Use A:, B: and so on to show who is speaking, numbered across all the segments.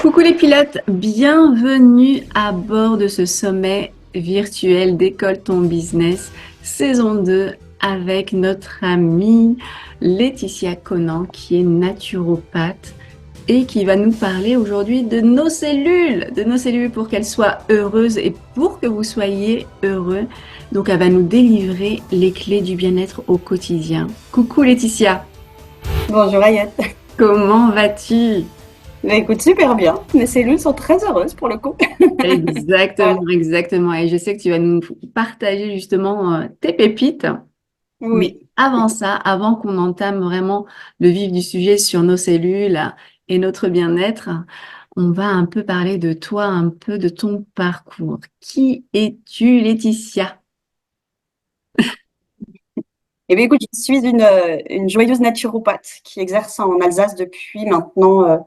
A: Coucou les pilotes, bienvenue à bord de ce sommet virtuel Décolle ton business, saison 2, avec notre amie Laetitia Conan qui est naturopathe et qui va nous parler aujourd'hui de nos cellules pour qu'elles soient heureuses et pour que vous soyez heureux. Donc elle va nous délivrer les clés du bien-être au quotidien. Coucou Laetitia,
B: Bonjour Ayette.
A: comment vas-tu?
B: Bah, écoute, super bien. Mes cellules sont très heureuses pour le coup. Voilà.
A: Exactement, exactement. Et je sais que tu vas nous partager justement tes pépites. Mais
B: Oui.
A: avant ça, avant qu'on entame vraiment le vif du sujet sur nos cellules et notre bien-être, on va un peu parler de toi, un peu de ton parcours. Qui es-tu, Laetitia?
B: Eh bien, écoute, je suis une joyeuse naturopathe qui exerce en Alsace depuis maintenant.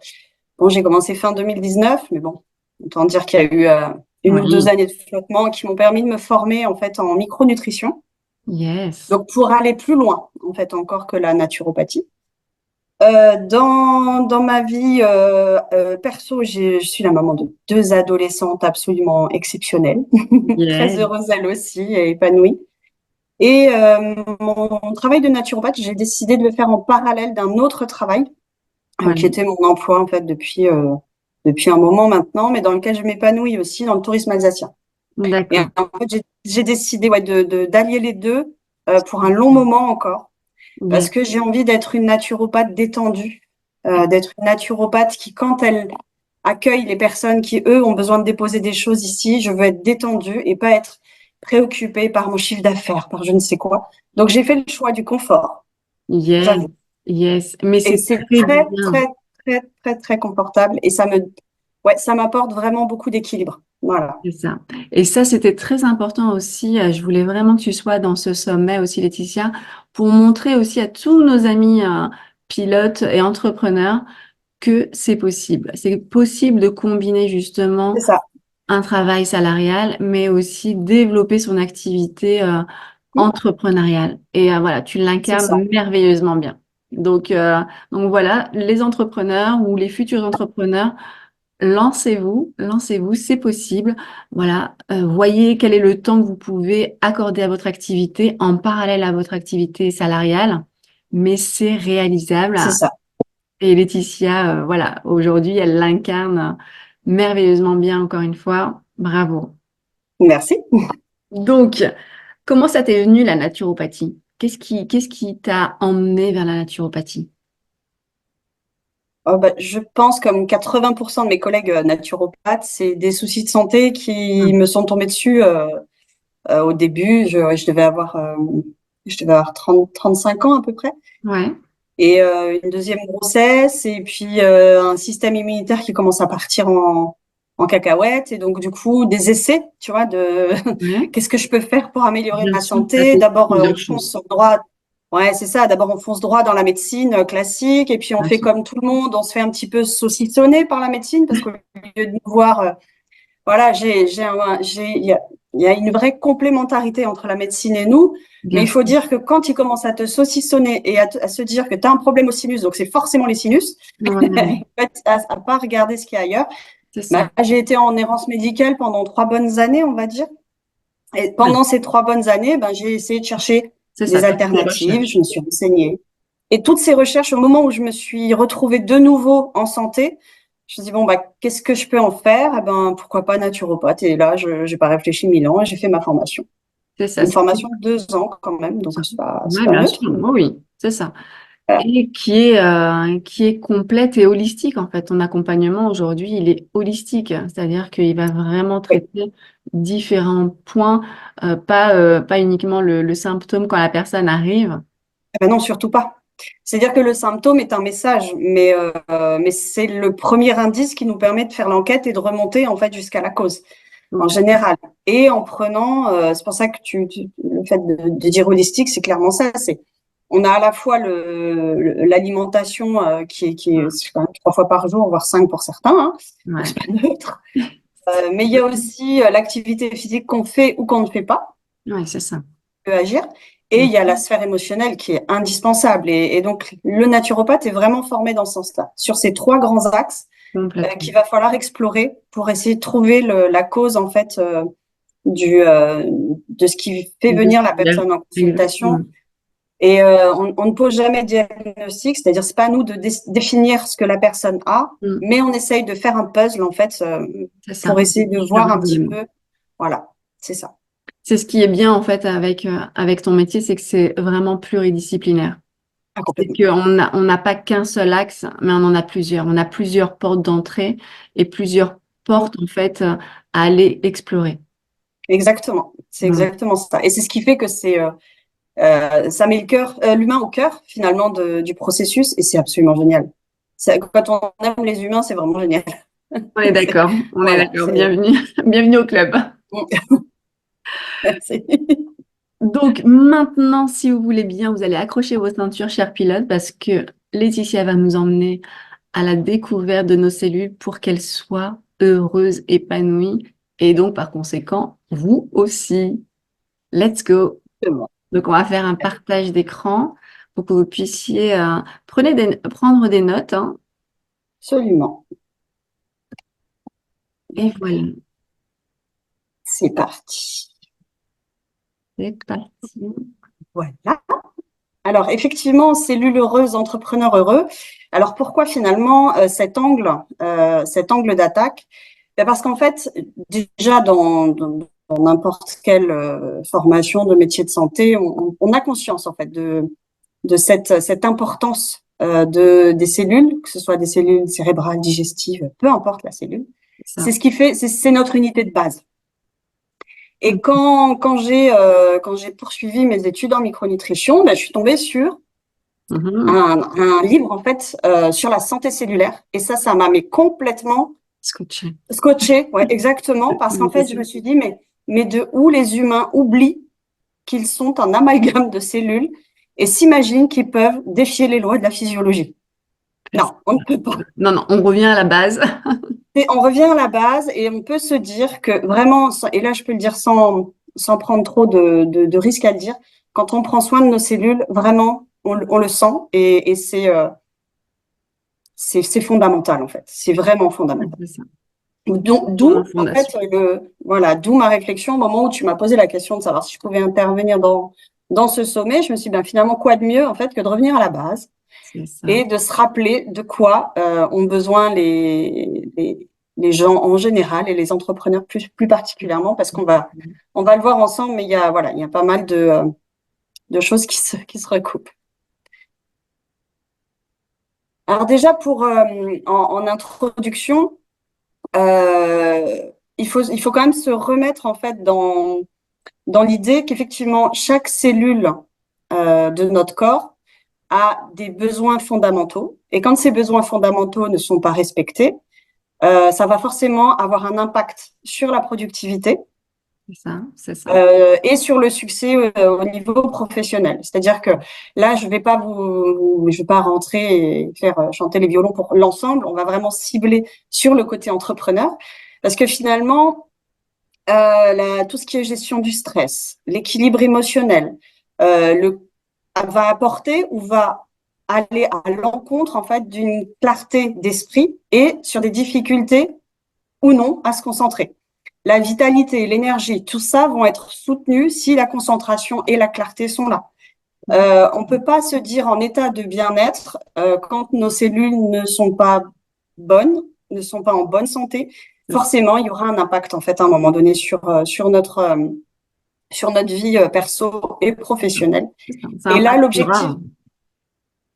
B: Bon, j'ai commencé fin 2019, mais bon, autant dire qu'il y a eu une ou deux
A: Oui,
B: années de flottement qui m'ont permis de me former en fait en micronutrition.
A: yes.
B: Donc, pour aller plus loin, en fait, encore que la naturopathie. Dans ma vie perso, je suis la maman de deux adolescentes absolument exceptionnelles, très
A: Yes.
B: heureuses elles aussi et épanouies. Et mon travail de naturopathe, j'ai décidé de le faire en parallèle d'un autre travail qui
A: Oui,
B: était mon emploi en fait depuis un moment maintenant, mais dans lequel je m'épanouis aussi dans le tourisme alsacien. Et
A: d'accord.
B: en fait, j'ai décidé d'allier les deux pour un long moment encore parce
A: Yes.
B: que j'ai envie d'être une naturopathe détendue, d'être une naturopathe qui, quand elle accueille les personnes qui, eux, ont besoin de déposer des choses ici, je veux être détendue et pas être préoccupée par mon chiffre d'affaires, par je ne sais quoi. Donc, j'ai fait le choix du confort,
A: Yes.
B: j'avoue.
A: Yes. Mais
B: Et
A: c'est
B: c'est
A: très
B: très,
A: bien.
B: très, très, très, très confortable et ouais, ça m'apporte vraiment beaucoup d'équilibre. Voilà.
A: C'est ça. Et ça, c'était très important aussi. Je voulais vraiment que tu sois dans ce sommet aussi, Laetitia, pour montrer aussi à tous nos amis pilotes et entrepreneurs que c'est possible. C'est possible de combiner
B: C'est
A: justement
B: ça.
A: un travail salarial, mais aussi développer son activité entrepreneuriale. Et voilà, tu
B: C'est ça.
A: l'incarnes merveilleusement bien. Donc, euh, donc voilà, les entrepreneurs ou les futurs entrepreneurs. Lancez-vous, lancez-vous, c'est possible. Voilà, voyez quel est le temps que vous pouvez accorder à votre activité en parallèle à votre activité salariale, mais c'est réalisable.
B: C'est ça.
A: Et Laetitia, voilà, aujourd'hui, elle l'incarne merveilleusement bien, encore une fois. Bravo.
B: Merci.
A: Donc, comment ça t'est venu la naturopathie? Qu'est-ce qui t'a emmené vers la naturopathie?
B: Oh, bah, je pense, comme 80% de mes collègues naturopathes, c'est des soucis de santé qui
A: Hmm.
B: me sont tombés dessus au début. Je devais avoir 35 ans à peu près.
A: Ouais,
B: Et une deuxième grossesse, et puis un système immunitaire qui commence à partir en cacahuète. Et donc, du coup, des essais, tu vois, de
A: ouais,
B: qu'est-ce que je peux faire pour améliorer
A: bien
B: ma
A: sûr, ça
B: santé.
A: fait
B: D'abord, on
A: plusieurs
B: fonce
A: choses.
B: droit. Ouais, c'est ça. D'abord, on fonce droit dans la médecine classique, et puis on
A: Bien
B: fait
A: sûr.
B: comme tout le monde, on se fait un petit peu saucissonner par la médecine, parce qu'au lieu de nous voir, voilà, il y a une vraie complémentarité entre la médecine et nous, mais
A: Bien
B: il
A: sûr.
B: faut dire que quand ils commencent à te saucissonner et à se dire que tu as un problème au sinus, donc c'est forcément les sinus,
A: Ouais,
B: en fait, à pas regarder ce qu'il y a ailleurs.
A: c'est
B: Bah,
A: ça.
B: j'ai été en errance médicale pendant 3 bonnes années, on va dire. Et
A: Ouais,
B: pendant ces 3 bonnes années, ben, j'ai essayé de chercher
A: c'est ça,
B: des
A: tu as fait des
B: alternatives,
A: recherches.
B: je me suis renseignée. Et toutes ces recherches, au moment où je me suis retrouvée de nouveau en santé, je me suis dit, bon, bah, qu'est-ce que je peux en faire? Eh ben, pourquoi pas naturopathe? Et là, je n'ai pas réfléchi 1000 ans et j'ai fait ma formation.
A: C'est ça.
B: Une formation de 2 ans quand même, donc c'est
A: Oui,
B: pas
A: bien sûr.
B: neutre.
A: Oui, oui, c'est ça.
B: Voilà.
A: Et qui est complète et holistique, en fait. Ton accompagnement aujourd'hui, il est holistique, c'est-à-dire qu'il va vraiment
B: Oui.
A: traiter différents points, pas uniquement le symptôme quand la personne arrive.
B: Eh ben non, surtout pas. C'est-à-dire que le symptôme est un message, mais c'est le premier indice qui nous permet de faire l'enquête et de remonter en fait jusqu'à la cause, en général. Et en prenant, c'est pour ça que le fait de dire holistique, c'est clairement ça. On a à la fois l'alimentation qui est c'est quand même 3 fois par jour, voire 5 pour certains, hein, donc
A: Ouais.
B: c'est pas neutre. Mais il y a aussi l'activité physique qu'on fait ou qu'on ne fait pas,
A: Ouais, c'est ça.
B: peut agir. Et il y a la sphère émotionnelle qui est indispensable. Et donc, le naturopathe est vraiment formé dans ce sens-là, sur ces trois grands axes.
A: Complètement.
B: qu'il va falloir explorer pour essayer de trouver la cause en fait de ce qui fait
A: De
B: venir
A: ce
B: la
A: qu'il y a.
B: personne en consultation.
A: Exactement.
B: Et on ne pose jamais de diagnostic, c'est-à-dire c'est pas à nous de définir ce que la personne a,
A: Mm.
B: mais on essaye de faire un puzzle en fait
A: C'est ça.
B: pour essayer de voir
A: Plusieurs
B: un petit
A: éléments.
B: peu. Voilà, c'est ça.
A: C'est ce qui est bien en fait avec ton métier, c'est que c'est vraiment pluridisciplinaire.
B: Ah,
A: C'est
B: complètement.
A: on n'a pas qu'un seul axe, mais on en a plusieurs. On a plusieurs portes d'entrée et plusieurs
B: Mm.
A: portes en fait à aller explorer.
B: Exactement, c'est
A: Mm.
B: exactement ça. Et c'est ce qui fait que ça met l'humain au cœur finalement du processus, et c'est absolument génial. Quand on aime les humains, c'est vraiment génial.
A: On est d'accord, on est
B: Voilà,
A: d'accord. Bienvenue, bienvenue au club.
B: merci.
A: Donc maintenant, si vous voulez bien, vous allez accrocher vos ceintures, chers pilotes, parce que Laetitia va nous emmener à la découverte de nos cellules pour qu'elles soient heureuses, épanouies, et donc par conséquent, vous aussi. Let's go. Donc on va faire un partage d'écran pour que vous puissiez prendre des notes, hein.
B: Absolument.
A: Et voilà,
B: C'est parti.
A: c'est parti.
B: Voilà. Alors, effectivement, cellule heureuse, entrepreneur heureux. Alors, pourquoi finalement cet angle d'attaque? Ben parce qu'en fait, déjà dans n'importe quelle formation de métier de santé, on a conscience en fait de cette importance des cellules, que ce soit des cellules cérébrales, digestives, peu importe la cellule.
A: C'est
B: C'est
A: ça.
B: ce qui fait, c'est notre unité de base. Et
A: Mhm.
B: quand j'ai poursuivi mes études en micronutrition, ben, je suis tombée sur
A: Mhm.
B: un livre en fait sur la santé cellulaire, et ça m'a mais complètement
A: Scotché.
B: scotché, ouais, exactement, parce qu'en
A: C'est
B: fait je
A: ça.
B: me suis dit mais de où les humains oublient qu'ils sont un amalgame de cellules et s'imaginent qu'ils peuvent défier les lois de la physiologie. Non, on ne peut pas.
A: Non, non, on revient à la base.
B: Et on revient à la base et on peut se dire que vraiment, et là je peux le dire sans prendre trop de risques à le dire, quand on prend soin de nos cellules, vraiment, on le sent, et c'est fondamental en fait. C'est vraiment fondamental.
A: C'est ça. Pour nos
B: D'où en fait
A: fondations.
B: voilà, d'où ma réflexion au moment où tu m'as posé la question de savoir si je pouvais intervenir dans ce sommet. Je me suis dit, ben, finalement, quoi de mieux en fait que de revenir à la base
A: C'est ça.
B: et de se rappeler de quoi ont besoin les gens en général, et les entrepreneurs plus particulièrement, parce on va le voir ensemble, mais il y a pas mal de choses qui se recoupent. Alors déjà en introduction, il faut quand même se remettre en fait dans l'idée qu'effectivement chaque cellule de notre corps a des besoins fondamentaux, et quand ces besoins fondamentaux ne sont pas respectés, ça va forcément avoir un impact sur la productivité
A: C'est ça. C'est ça.
B: et sur le succès au niveau professionnel. C'est-à-dire que là, je vais pas rentrer et faire chanter les violons pour l'ensemble. On va vraiment cibler sur le côté entrepreneur, parce que finalement, tout ce qui est gestion du stress, l'équilibre émotionnel, va apporter ou va aller à l'encontre en fait d'une clarté d'esprit et sur des difficultés ou non à se concentrer. La vitalité, l'énergie, tout ça vont être soutenus si la concentration et la clarté sont là. On ne peut pas se dire en état de bien-être quand nos cellules ne sont pas bonnes, ne sont pas en bonne santé. Forcément, il y aura un impact en fait à un moment donné sur notre vie perso et professionnelle.
A: C'est ça. Ça
B: Et là,
A: impactera,
B: l'objectif,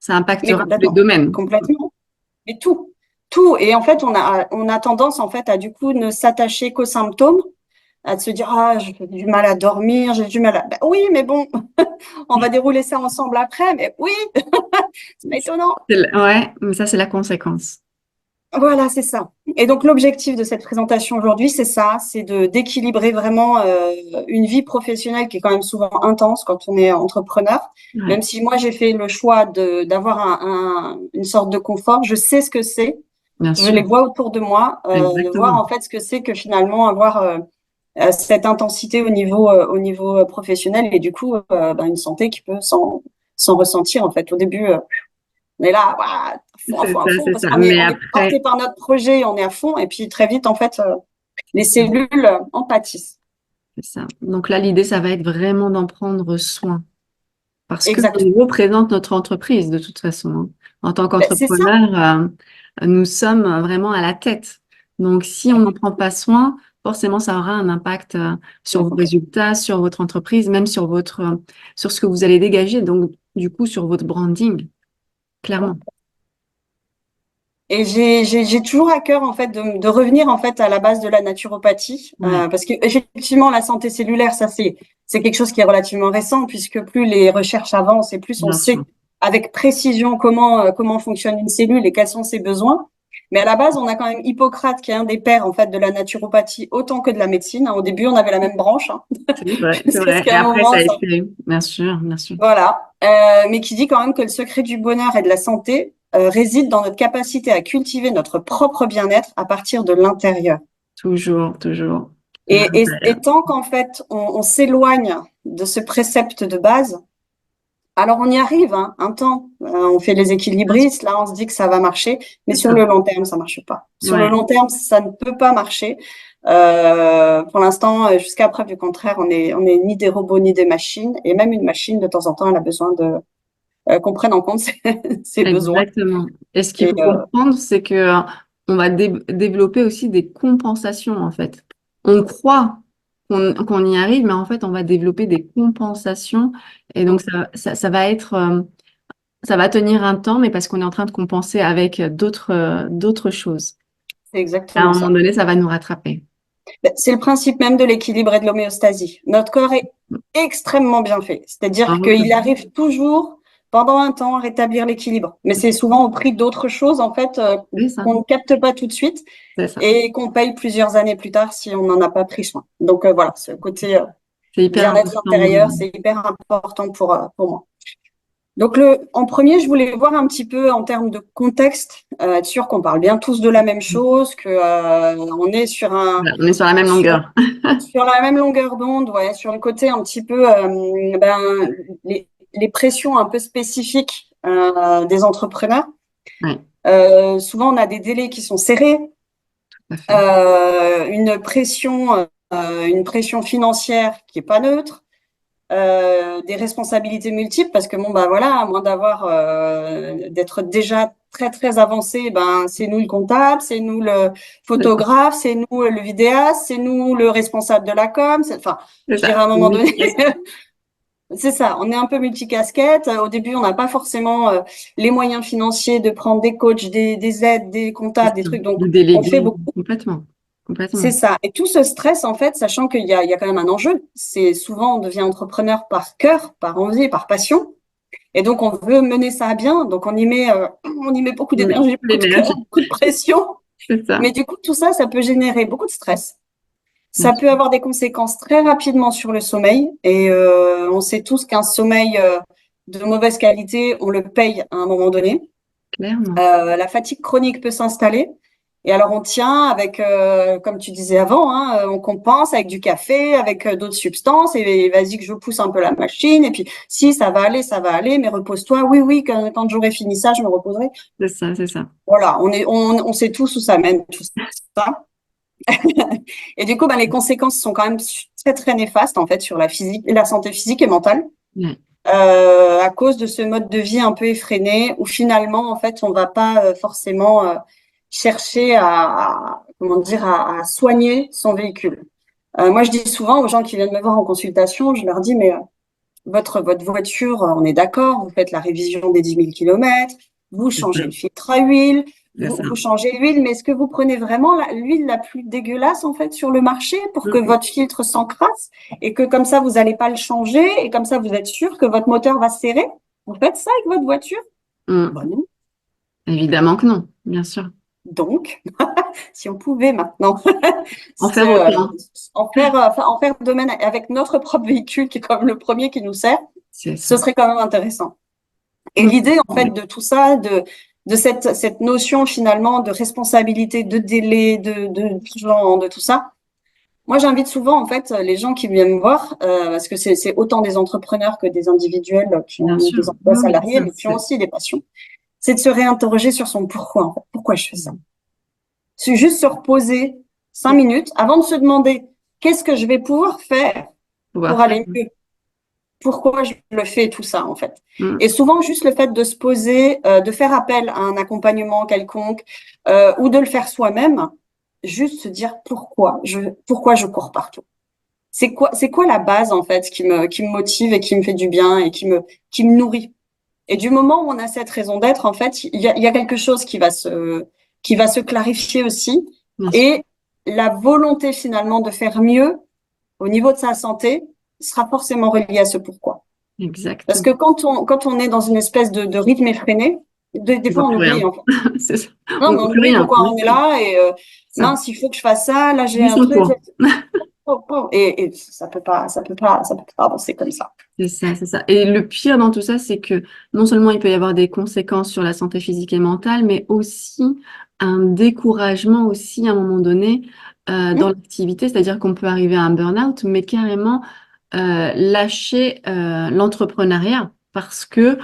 A: ça
B: mais
A: impactera tous les
B: complètement,
A: domaines.
B: complètement, mais tout. Et en fait, on a tendance en fait à du coup ne s'attacher qu'aux symptômes, à se dire ah j'ai du mal à dormir, j'ai du mal à. Ben oui, mais bon, on va dérouler ça ensemble après. Mais oui, c'est pas étonnant.
A: Ouais, mais ça, c'est la conséquence.
B: Voilà, c'est ça. Et donc l'objectif de cette présentation aujourd'hui, c'est ça, c'est de d'équilibrer vraiment une vie professionnelle qui est quand même souvent intense quand on est entrepreneur.
A: Ouais,
B: Même si moi j'ai fait le choix d'avoir une sorte de confort, je sais ce que c'est.
A: bien
B: Je
A: sûr.
B: les vois autour de moi, de voir
A: Exactement.
B: en fait ce que c'est que finalement avoir cette intensité au niveau professionnel, et du coup ben, une santé qui peut s'en ressentir en fait. Au début, On est là, ouah,
A: C'est ça,
B: à fond,
A: c'est
B: parce
A: ça.
B: qu'on est,
A: Mais
B: on est porté
A: après,
B: par notre projet, on est à fond, et puis très vite, en fait, les cellules en pâtissent.
A: c'est ça. Donc là, l'idée, ça va être vraiment d'en prendre soin. Parce que
B: Exactement.
A: on représente notre entreprise de toute façon, hein. En tant
B: Ben, c'est ça.
A: qu'entrepreneur, nous sommes vraiment à la tête. Donc, si on n'en prend pas soin, forcément, ça aura un impact sur
B: Bien
A: vos
B: compris.
A: résultats, sur votre entreprise, même sur sur ce que vous allez dégager. Donc, du coup, sur votre branding, clairement.
B: Et j'ai toujours à cœur en fait de revenir en fait à la base de la naturopathie
A: Ouais,
B: parce que effectivement la santé cellulaire ça c'est quelque chose qui est relativement récent puisque plus les recherches avancent et plus on
A: bien sûr.
B: sait avec précision comment fonctionne une cellule et quels sont ses besoins. Mais à la base on a quand même Hippocrate qui est un des pères en fait de la naturopathie autant que de la médecine. Au début on avait la même branche
A: C'est vrai, c'est
B: jusqu'à ce
A: vrai. Et
B: qu'à un
A: après, ça
B: moment
A: a
B: ça
A: été, bien sûr, bien sûr.
B: voilà, mais qui dit quand même que le secret du bonheur et de la santé réside dans notre capacité à cultiver notre propre bien-être à partir de l'intérieur.
A: Toujours, toujours.
B: Et tant qu'en fait on s'éloigne de ce précepte de base, alors on y arrive hein, un temps, on fait les
A: Bien sûr,
B: équilibristes, là on se dit que ça va marcher, mais
A: c'est
B: sur
A: ça.
B: le long terme ça marche pas. Sur le
A: Ouais.
B: long terme ça ne peut pas marcher. Pour l'instant, jusqu'à preuve du contraire, on est ni des robots ni des machines, et même une machine de temps en temps elle a besoin de qu'on prenne en compte ses besoins.
A: Exactement. Et ce qu'il
B: Et
A: faut comprendre, c'est que on va développer aussi des compensations, en fait. On croit qu'on y arrive, mais en fait, on va développer des compensations. Et donc, ça va être, ça va tenir un temps, mais parce qu'on est en train de compenser avec d'autres choses.
B: c'est
A: À un
B: exactement
A: moment
B: ça.
A: donné, ça va nous rattraper.
B: C'est le principe même de l'équilibre et de l'homéostasie. Notre corps est extrêmement bien fait. C'est-à-dire
A: Bravo,
B: qu'il arrive toujours, pendant un temps, à rétablir l'équilibre. Mais c'est souvent au prix d'autres choses, en fait,
A: c'est ça,
B: qu'on ne capte pas tout de suite
A: c'est ça.
B: et qu'on paye plusieurs années plus tard si on n'en a pas pris soin. Donc voilà, ce côté
A: C'est hyper
B: bien-être
A: important.
B: intérieur, c'est hyper important pour moi. Donc, en premier, je voulais voir un petit peu en termes de contexte, être sûr qu'on parle bien tous de la même chose, que on est
A: Voilà, on est sur la même
B: sur,
A: longueur.
B: sur la même longueur d'onde, ouais, sur le côté un petit peu les pressions un peu spécifiques des entrepreneurs.
A: Oui,
B: Souvent, on a des délais qui sont serrés,
A: tout à fait.
B: une pression financière qui est pas neutre. Des responsabilités multiples parce que bon bah voilà, à moins d'être déjà très très avancé, ben c'est nous le comptable, c'est nous le
A: C'est ça.
B: photographe, c'est nous le vidéaste, c'est nous le responsable de la com. Enfin,
A: C'est
B: je dirais
A: ça.
B: à un moment donné,
A: Multicasquette.
B: c'est ça. On est un peu multicasquette. Au début, on n'a pas forcément les moyens financiers de prendre des coachs, des aides, des
A: C'est
B: comptables, des
A: ça.
B: trucs. Donc,
A: De
B: on fait
A: déléguer
B: beaucoup.
A: complètement.
B: C'est
A: Complètement.
B: ça. Et tout ce stress, en fait, sachant qu'il y a quand même un enjeu. C'est souvent, on devient entrepreneur par cœur, par envie, par passion. Et donc, on veut mener ça à bien. Donc, on y met beaucoup
A: Mais
B: d'énergie, beaucoup de cœur,
A: l'énergie,
B: beaucoup de pression.
A: c'est ça.
B: Mais du coup, tout ça, ça peut générer beaucoup de stress.
A: Bien
B: Ça
A: sûr.
B: peut avoir des conséquences très rapidement sur le sommeil. Et on sait tous qu'un sommeil de mauvaise qualité, on le paye à un moment donné.
A: Clairement.
B: La fatigue chronique peut s'installer. Et alors, on tient avec, comme tu disais avant, hein, on compense avec du café, avec d'autres substances. Et vas-y que je pousse un peu la machine. Et puis, si, ça va aller, mais repose-toi. Oui, oui, quand j'aurai fini ça, je me reposerai.
A: C'est ça, c'est ça.
B: Voilà, on sait tous où ça mène, tout ça. Et du coup, ben, les conséquences sont quand même très, très néfastes, en fait, sur la santé physique et mentale.
A: Ouais.
B: À cause de ce mode de vie un peu effréné où finalement, en fait, on va pas forcément chercher comment dire, à soigner son véhicule. Moi, je dis souvent aux gens qui viennent me voir en consultation, je leur dis, mais votre voiture, on est d'accord, vous faites la révision des 10 000 kilomètres, vous
A: C'est ça.
B: changez le filtre à huile,
A: C'est ça.
B: vous changez l'huile, mais est-ce que vous prenez vraiment l'huile la plus dégueulasse en fait sur le marché pour que
A: Mm,
B: votre filtre s'encrasse et que comme ça vous n'allez pas le changer et comme ça vous êtes sûr que votre moteur va serrer? Vous faites ça avec votre voiture?
A: mm.
B: Bon, non.
A: Évidemment que non, bien sûr.
B: Donc, si on pouvait maintenant
A: En faire
B: se,
A: autant.
B: en faire domaine avec notre propre véhicule qui est comme le premier qui nous sert,
A: C'est
B: ce
A: ça.
B: serait quand même intéressant. Et
A: Mm.
B: l'idée, en fait,
A: Ouais.
B: de tout ça, de cette notion finalement de responsabilité, de délai, de genre, de tout ça, moi, j'invite souvent, en fait, les gens qui viennent me voir, parce que c'est autant des entrepreneurs que des individuels qui
A: Bien
B: ont
A: sûr.
B: des emplois
A: Oui, oui, c'est
B: salariés,
A: ça.
B: mais qui ont aussi des passions. c'est de se réinterroger sur son pourquoi, en fait. Pourquoi je fais ça? C'est juste se reposer 5 minutes avant de se demander qu'est-ce que je vais pouvoir faire
A: Pouvoir
B: pour
A: faire.
B: aller mieux? Pourquoi je le fais, tout ça, en fait.
A: Mm.
B: Et souvent, juste le fait de se poser, de faire appel à un accompagnement quelconque, ou de le faire soi-même, juste se dire pourquoi je cours partout. C'est quoi la base, en fait, qui me motive et qui me fait du bien et qui me nourrit. Et du moment où on a cette raison d'être, en fait, il y a quelque chose qui va se clarifier aussi.
A: Bien sûr.
B: Et la volonté, finalement, de faire mieux au niveau de sa santé sera forcément reliée à ce pourquoi. Parce
A: Exactement.
B: que quand on est dans une espèce de rythme effréné, des
A: On
B: fois
A: voit
B: on
A: plus
B: oublie,
A: rien.
B: en fait.
A: C'est ça.
B: Non,
A: On
B: mais
A: voit
B: on
A: plus
B: oublie
A: rien.
B: pourquoi
A: Bien
B: on est
A: sûr.
B: là et
A: Ça.
B: mince, il faut que je fasse ça, là j'ai
A: Juste
B: un
A: son
B: truc.
A: cours.
B: Et ça peut pas avancer comme ça.
A: C'est ça, c'est ça. Et le pire dans tout ça, c'est que non seulement il peut y avoir des conséquences sur la santé physique et mentale, mais aussi un découragement aussi à un moment donné dans
B: Hum,
A: l'activité, c'est-à-dire qu'on peut arriver à un burn-out, mais carrément lâcher l'entrepreneuriat parce que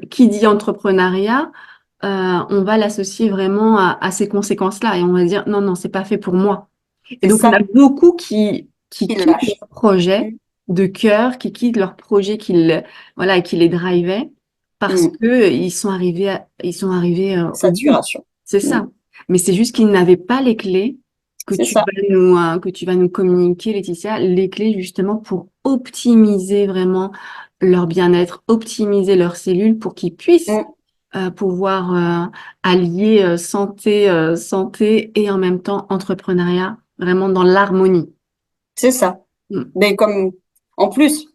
A: qui dit entrepreneuriat, on va l'associer vraiment à ces conséquences-là et on va dire non, non, c'est pas fait pour moi. Et
B: c'est
A: donc, on a
B: ça
A: beaucoup qui
B: qui
A: quittent
B: lâche.
A: leur projet
B: Hum,
A: de cœur, qui quittent leur projet voilà, qui les drivait parce
B: hum.
A: que ils sont arrivés au bout.
B: Saturation.
A: C'est
B: Hum,
A: ça. Mais c'est juste qu'ils n'avaient pas les clés
B: c'est ça.
A: que tu vas nous communiquer, Laetitia, les clés justement pour optimiser vraiment leur bien-être, optimiser leurs cellules pour qu'ils puissent
B: Hum,
A: pouvoir allier santé et en même temps entrepreneuriat, vraiment dans l'harmonie.
B: c'est ça.
A: Mm.
B: Mais comme, en plus,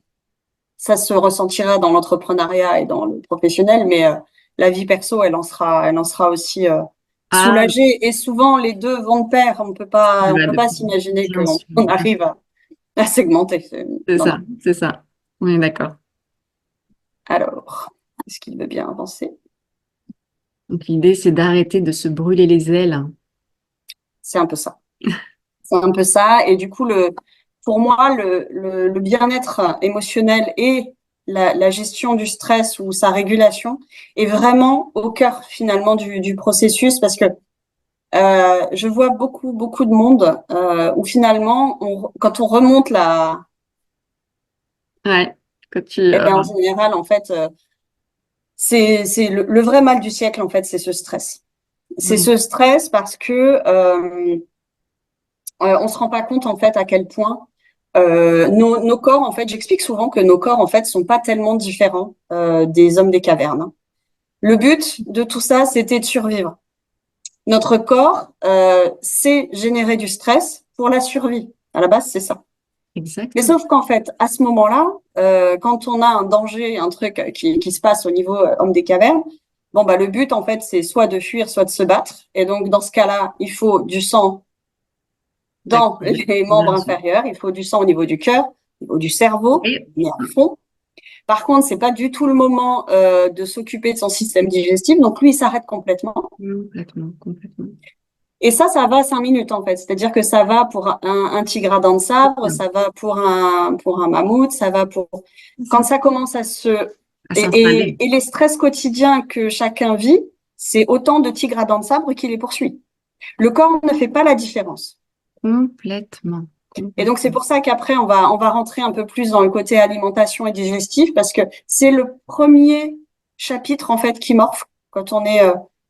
B: ça se ressentira dans l'entrepreneuriat et dans le professionnel, mais la vie perso, elle en sera aussi
A: Ah,
B: soulagée. Et souvent, les deux vont de pair. On
A: bah,
B: peut pas s'imaginer
A: bien
B: qu'on
A: sûr.
B: on arrive à segmenter.
A: C'est
B: Non, non.
A: ça, c'est ça. On est d'accord.
B: Alors, est-ce qu'il veut bien avancer?
A: Donc l'idée, c'est d'arrêter de se brûler les ailes.
B: C'est un peu ça. C'est un peu ça. Et du coup, pour moi, le bien-être émotionnel et la gestion du stress ou sa régulation est vraiment au cœur finalement du processus parce que je vois beaucoup de monde où finalement, quand on remonte
A: Ouais, quand tu...
B: eh ben, en général, en fait, c'est le vrai mal du siècle, en fait, c'est ce stress. C'est
A: oui,
B: ce stress parce que on se rend pas compte, en fait, à quel point nos corps, en fait, j'explique souvent que nos corps, en fait, sont pas tellement différents des hommes des cavernes, hein. Le but de tout ça, c'était de survivre. Notre corps, c'est générer du stress pour la survie. À la base, c'est ça. Mais
A: exactement.
B: sauf qu'en fait, à ce moment-là, quand on a un danger, un truc qui se passe au niveau homme des cavernes, bon bah le but en fait c'est soit de fuir, soit de se battre. Et donc dans ce cas-là, il faut du sang dans
A: Active.
B: les membres
A: Bien sûr.
B: inférieurs, il faut du sang au niveau du cœur, au niveau du cerveau,
A: Oui.
B: mais à fond. Par contre, c'est pas du tout le moment de s'occuper de son système digestif, donc lui il s'arrête complètement.
A: Complètement, complètement.
B: Et ça va à 5 minutes en fait. C'est-à-dire que ça va pour un tigre à dents de sabre, ça va pour un mammouth, ça va pour...
A: C'est
B: Quand
A: ça.
B: ça commence à se...
A: À s'installer.
B: Et les stress quotidiens que chacun vit, c'est autant de tigres à dents de sabre qui les poursuit. Le corps ne fait pas la différence.
A: Complètement.
B: Et donc c'est
A: Complètement.
B: pour ça qu'après, on va rentrer un peu plus dans le côté alimentation et digestif, parce que c'est le premier chapitre en fait qui morphe quand on est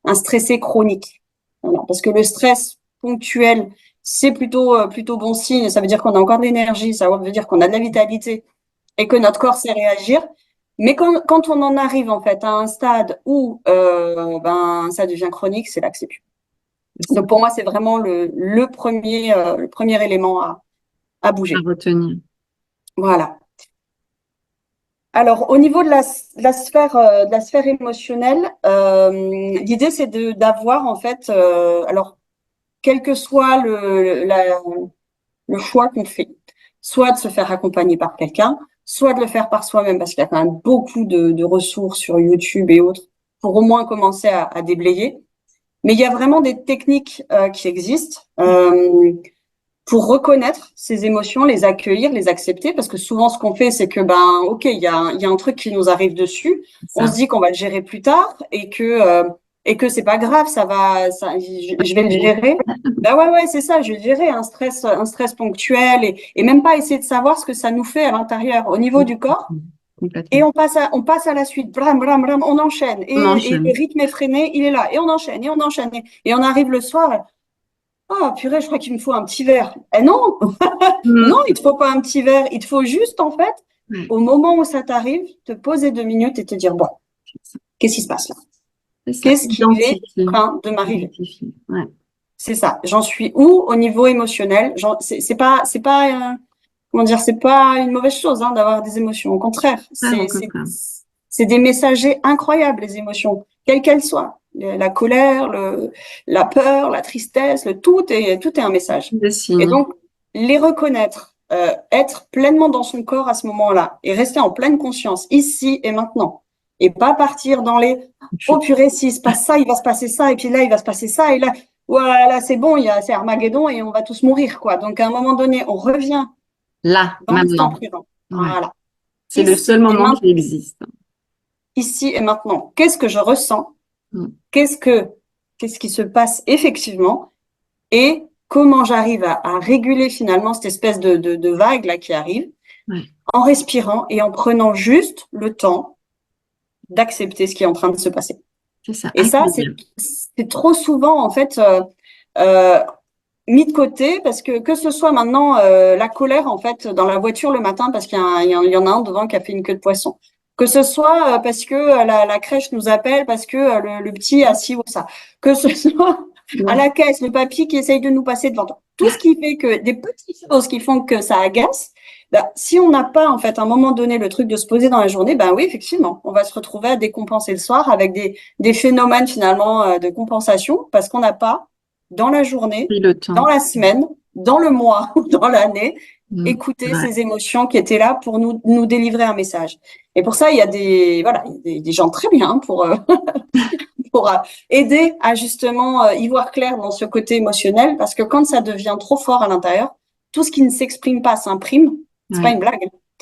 B: un stressé chronique. Voilà. Parce que le stress ponctuel, c'est plutôt bon signe. Ça veut dire qu'on a encore de l'énergie, ça veut dire qu'on a de la vitalité et que notre corps sait réagir. Mais quand on en arrive en fait à un stade où ben ça devient chronique, c'est là que c'est plus.
A: C'est ça.
B: Donc pour moi, c'est vraiment le premier élément à
A: À
B: bouger.
A: retenir.
B: Voilà. Alors, au niveau de la sphère émotionnelle, l'idée c'est d'avoir en fait, alors quel que soit le choix qu'on fait, soit de se faire accompagner par quelqu'un, soit de le faire par soi-même, parce qu'il y a quand même beaucoup de ressources sur YouTube et autres pour au moins commencer à déblayer. Mais il y a vraiment des techniques qui existent. pour reconnaître ces émotions, les accueillir, les accepter, parce que souvent ce qu'on fait, c'est que ok, il y a un truc qui nous arrive dessus, on se
A: Ça.
B: dit qu'on va le gérer plus tard et que c'est pas grave, je vais le gérer. Ben ouais, c'est ça, je vais le gérer, un stress ponctuel et même pas essayer de savoir ce que ça nous fait à l'intérieur, au niveau du corps. Et
A: Complètement.
B: on passe à la suite, bram, bram, bram, on enchaîne
A: On
B: et le
A: enchaîne.
B: rythme effréné, il est là et on enchaîne et on enchaîne et on arrive le soir. Ah, purée, je crois qu'il me faut un petit verre. Eh non, non,
A: Mm.
B: il te faut pas un petit verre. Il te faut juste, en fait,
A: Ouais,
B: au moment où ça t'arrive, te poser 2 minutes et te dire, bon, qu'est-ce qui se passe là?
A: c'est ça.
B: Qu'est-ce qui est en
A: Identifier.
B: train de m'arriver?
A: Identifier. Ouais.
B: C'est ça. J'en suis où au niveau émotionnel? Comment dire, c'est pas une mauvaise chose, hein, d'avoir des émotions. Au contraire,
A: Ouais, au contraire.
B: c'est des messagers incroyables, les émotions, quelles qu'elles soient. La colère, la peur, la tristesse, tout est un message.
A: Des
B: Et
A: signes.
B: donc, les reconnaître, être pleinement dans son corps à ce moment-là et rester en pleine conscience, ici et maintenant. Et pas partir dans les oh purée, s'il se passe ça, il va se passer ça, et puis là, il va se passer ça, et là, voilà, c'est bon, c'est Armageddon et on va tous mourir, quoi. Donc, à un moment donné, on revient
A: Là,
B: dans l'instant
A: maintenant.
B: présent.
A: Ouais.
B: Voilà.
A: C'est le seul
B: Ici et
A: moment qui
B: maintenant.
A: existe.
B: Ici et maintenant. Qu'est-ce que je ressens?
A: Mm.
B: Qu'est-ce que, qu'est-ce qui se passe effectivement? Et comment j'arrive à réguler finalement cette espèce de vague là qui arrive
A: Ouais.
B: en respirant et en prenant juste le temps d'accepter ce qui est en train de se passer.
A: C'est ça.
B: Et ça,
A: Accueillir.
B: c'est trop souvent en fait euh, mis de côté parce que ce soit maintenant la colère en fait dans la voiture le matin parce qu'il y en a un devant qui a fait une queue de poisson. Que ce soit parce que la crèche nous appelle, parce que le petit a ci ou ça. Que ce soit à
A: Ouais.
B: la caisse, le papy qui essaye de nous passer devant. Tout ce qui fait que des petites choses qui font que ça agace, ben, si on n'a pas en fait à un moment donné le truc de se poser dans la journée, ben oui, effectivement, on va se retrouver à décompenser le soir avec des phénomènes finalement de compensation parce qu'on n'a pas dans la journée,
A: Pris le temps.
B: dans la semaine, dans le mois ou dans l'année,
A: Mm.
B: écouter
A: Ouais.
B: ces émotions qui étaient là pour nous délivrer un message. Et pour ça, il y a des gens très bien pour aider à justement y voir clair dans ce côté émotionnel, parce que quand ça devient trop fort à l'intérieur, tout ce qui ne s'exprime pas s'imprime. C'est pas
A: Ouais.
B: une blague.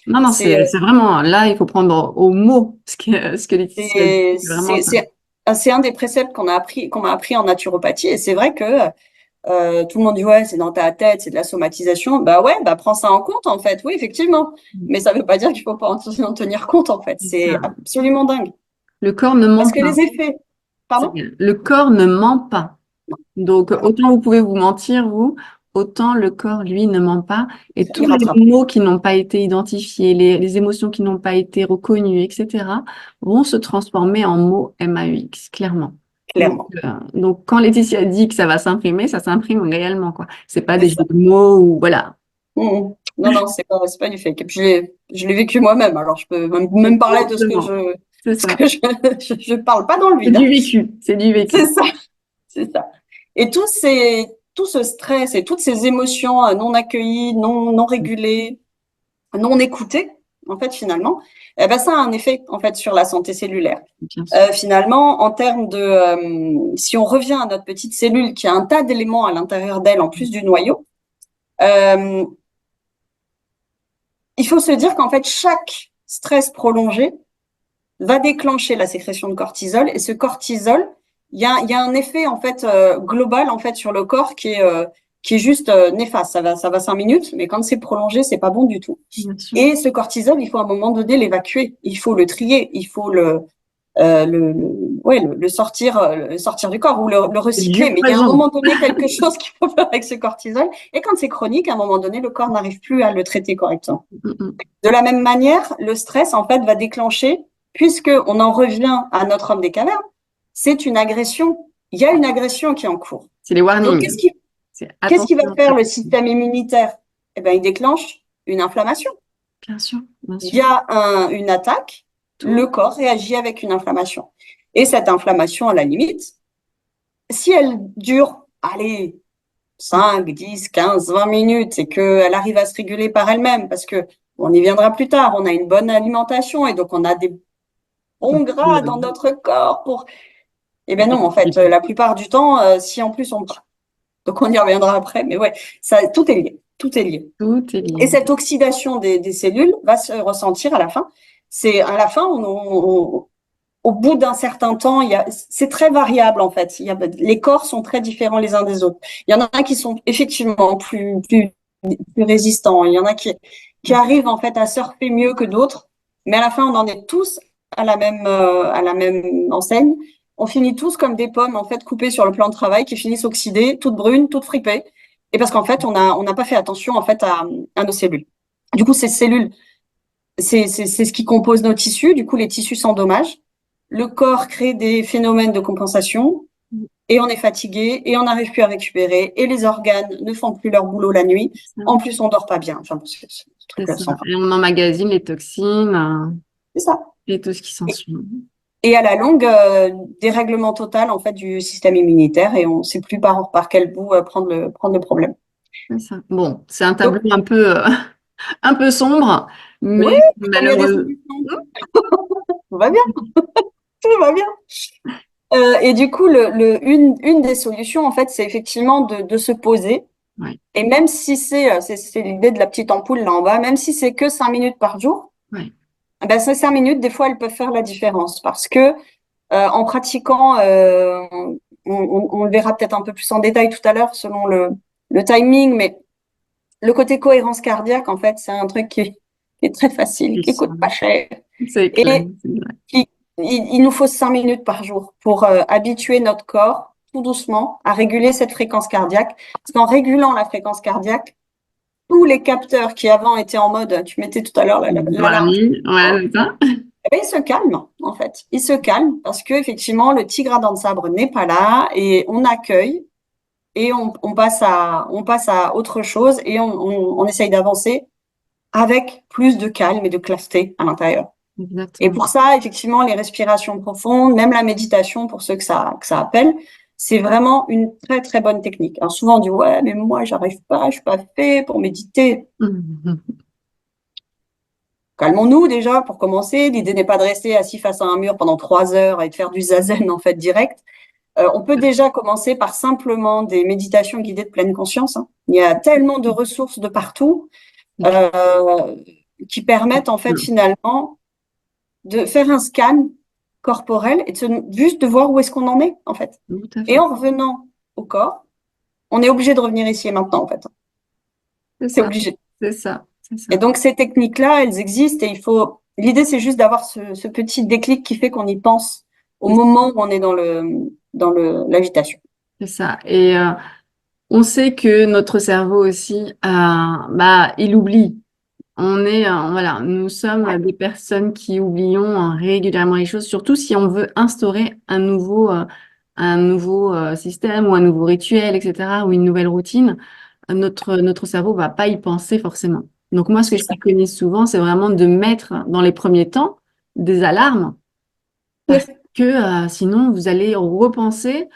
A: Non, non,
B: C'est
A: c'est vraiment là, il faut prendre au mot ce que Laetitia dit.
B: c'est
A: C'est vraiment
B: c'est
A: ça.
B: c'est un des préceptes qu'on m'a appris en naturopathie, et c'est vrai que tout le monde dit ouais, c'est dans ta tête, c'est de la somatisation. Bah ouais, bah prends ça en compte en fait. Oui, effectivement. Mais ça veut pas dire qu'il faut pas en tenir compte en fait.
A: C'est
B: C'est
A: ça.
B: absolument dingue.
A: Le corps ne ment
B: Parce que
A: pas.
B: les effets,
A: C'est
B: pardon?
A: bien. Le corps ne ment pas. Donc,
B: Voilà,
A: autant vous pouvez vous mentir, vous, autant le corps, lui, ne ment pas. Et tous
B: il
A: les
B: rattrape
A: mots qui n'ont pas été identifiés, les émotions qui n'ont pas été reconnues, etc., vont se transformer en mots MAUX, clairement. Donc,
B: clairement.
A: quand Laetitia dit que ça va s'imprimer, ça s'imprime réellement, quoi. C'est pas
B: C'est
A: des jeux
B: ça.
A: de mots ou voilà.
B: Mhm. Non, non, c'est pas du fake. Et puis je l'ai vécu moi-même. Alors je peux même parler de
A: Exactement. C'est
B: ce
A: ça.
B: que je parle pas dans le
A: C'est
B: vide,
A: du
B: hein.
A: vécu. C'est du
B: C'est
A: vécu.
B: ça, c'est ça. Et tout ce stress et toutes ces émotions non accueillies, non régulées, non écoutées, en fait, finalement, eh ben, ça a un effet, en fait, sur la santé cellulaire.
A: Bien sûr.
B: Finalement, en termes si on revient à notre petite cellule qui a un tas d'éléments à l'intérieur d'elle, en plus du noyau, euh, il faut se dire qu'en fait, chaque stress prolongé va déclencher la sécrétion de cortisol. Et ce cortisol, il y a un effet en fait global en fait sur le corps qui est juste néfaste. Ça va 5 minutes, mais quand c'est prolongé, c'est pas bon du tout.
A: Bien sûr.
B: Et ce cortisol, il faut à un moment donné l'évacuer, il faut le trier, il faut le sortir du corps ou le
A: C'est
B: recycler.
A: du
B: Mais il y a un
A: poison.
B: moment donné quelque chose qu'il faut faire avec ce cortisol. Et quand c'est chronique, à un moment donné, le corps n'arrive plus à le traiter correctement.
A: Mm, mm.
B: De la même manière, le stress, en fait, va déclencher, puisque on en revient à notre homme des cavernes, c'est une agression. Il y a une agression qui est en cours.
A: C'est les
B: Donc,
A: warnings. C'est
B: qu'est-ce qui va
A: attention.
B: faire le système immunitaire? Eh ben, il déclenche une inflammation.
A: Bien sûr, bien
B: Il
A: sûr.
B: y a une attaque, le
A: Tout.
B: corps réagit avec une inflammation. Et cette inflammation, à la limite, si elle dure, allez, 5, 10, 15, 20 minutes et qu'elle arrive à se réguler par elle-même, parce que on y viendra plus tard, on a une bonne alimentation et donc on a des bons gras dans notre corps pour. Eh bien non, en fait, la plupart du temps, si en plus Donc, on y reviendra après. Mais ouais, ça, tout est lié. Tout est lié.
A: Tout est
B: Et
A: lié.
B: cette oxydation des cellules va se ressentir à la fin. C'est à la fin, au bout d'un certain temps, c'est très variable en fait. Les corps sont très différents les uns des autres. Il y en a qui sont effectivement plus résistants. Il y en a qui arrivent en fait à surfer mieux que d'autres. Mais à la fin, on en est tous à la même enseigne. On finit tous comme des pommes en fait coupées sur le plan de travail qui finissent oxydées, toutes brunes, toutes fripées. Et parce qu'en fait, on n'a pas fait attention en fait à nos cellules. Du coup, ces cellules, c'est ce qui compose nos tissus. Du coup, les tissus s'endommagent. Le corps crée des phénomènes de compensation et on est fatigué et on n'arrive plus à récupérer et les organes ne font plus leur boulot la nuit.
A: Ça,
B: En plus, on dort pas bien. Enfin, c'est ce
A: c'est
B: truc-là
A: ça.
B: sans fin.
A: Et on emmagasine les toxines
B: C'est ça.
A: et tout ce qui
B: Et,
A: s'ensuit.
B: et à la longue, dérèglement total en fait du système immunitaire et on ne sait plus par quel bout prendre le problème.
A: C'est ça. Bon, c'est un tableau
B: Donc,
A: un peu sombre,
B: oui,
A: mais
B: comme il y a des
A: malheureux.
B: solutions, tout va bien, tout va bien. Et du coup, une des solutions, en fait, c'est effectivement de se poser.
A: Ouais,
B: Et même si c'est l'idée de la petite ampoule là en bas, même si c'est que 5 minutes par jour,
A: ouais.
B: ben ces 5 minutes, des fois, elles peuvent faire la différence parce que en pratiquant, on le verra peut-être un peu plus en détail tout à l'heure selon le timing, mais le côté cohérence cardiaque, en fait, c'est un truc qui est très facile,
A: C'est
B: qui
A: ça.
B: coûte pas cher.
A: C'est clair.
B: Et
A: C'est vrai.
B: il nous faut 5 minutes par jour pour habituer notre corps tout doucement à réguler cette fréquence cardiaque. Parce qu'en régulant la fréquence cardiaque, tous les capteurs qui avant étaient en mode, tu mettais tout à l'heure
A: Dans la
B: l'alarme,
A: nuit, ouais, c'est ça.
B: eh ben, ils se calment en fait. Ils se calment parce que effectivement le tigre à dents de sabre n'est pas là et on accueille et on passe à autre chose et on essaye d'avancer avec plus de calme et de clarté à l'intérieur. Et
A: Exactement.
B: pour ça, effectivement, les respirations profondes, même la méditation, pour ceux que ça appelle, c'est vraiment une très, très bonne technique. Alors souvent, on dit, ouais, mais moi, j'arrive pas, je suis pas fait pour méditer. Calmons-nous déjà pour commencer. L'idée n'est pas de rester assis face à un mur pendant 3 heures et de faire du zazen, en fait, direct. On peut déjà commencer par simplement des méditations guidées de pleine conscience, hein. Il y a tellement de ressources de partout euh, qui permettent, en fait, finalement, de faire un scan corporel et juste de voir où est-ce qu'on en est, en fait.
A: Tout à
B: Et
A: fait.
B: en revenant au corps, on est obligé de revenir ici et maintenant, en fait.
A: C'est
B: C'est
A: ça.
B: obligé.
A: C'est ça. C'est
B: Et
A: ça.
B: donc, ces techniques-là, elles existent et l'idée, c'est juste d'avoir ce petit déclic qui fait qu'on y pense au moment où on est l'agitation.
A: C'est ça. Et on sait que notre cerveau aussi, bah, il oublie. Voilà, nous sommes
B: Ouais,
A: des personnes qui oublions régulièrement les choses, surtout si on veut instaurer un nouveau système ou un nouveau rituel, etc., ou une nouvelle routine. Notre cerveau va pas y penser forcément. Donc moi, ce que
B: c'est
A: je
B: ça.
A: préconise souvent, c'est vraiment de mettre dans les premiers temps des alarmes parce
B: Oui,
A: que sinon, vous allez repenser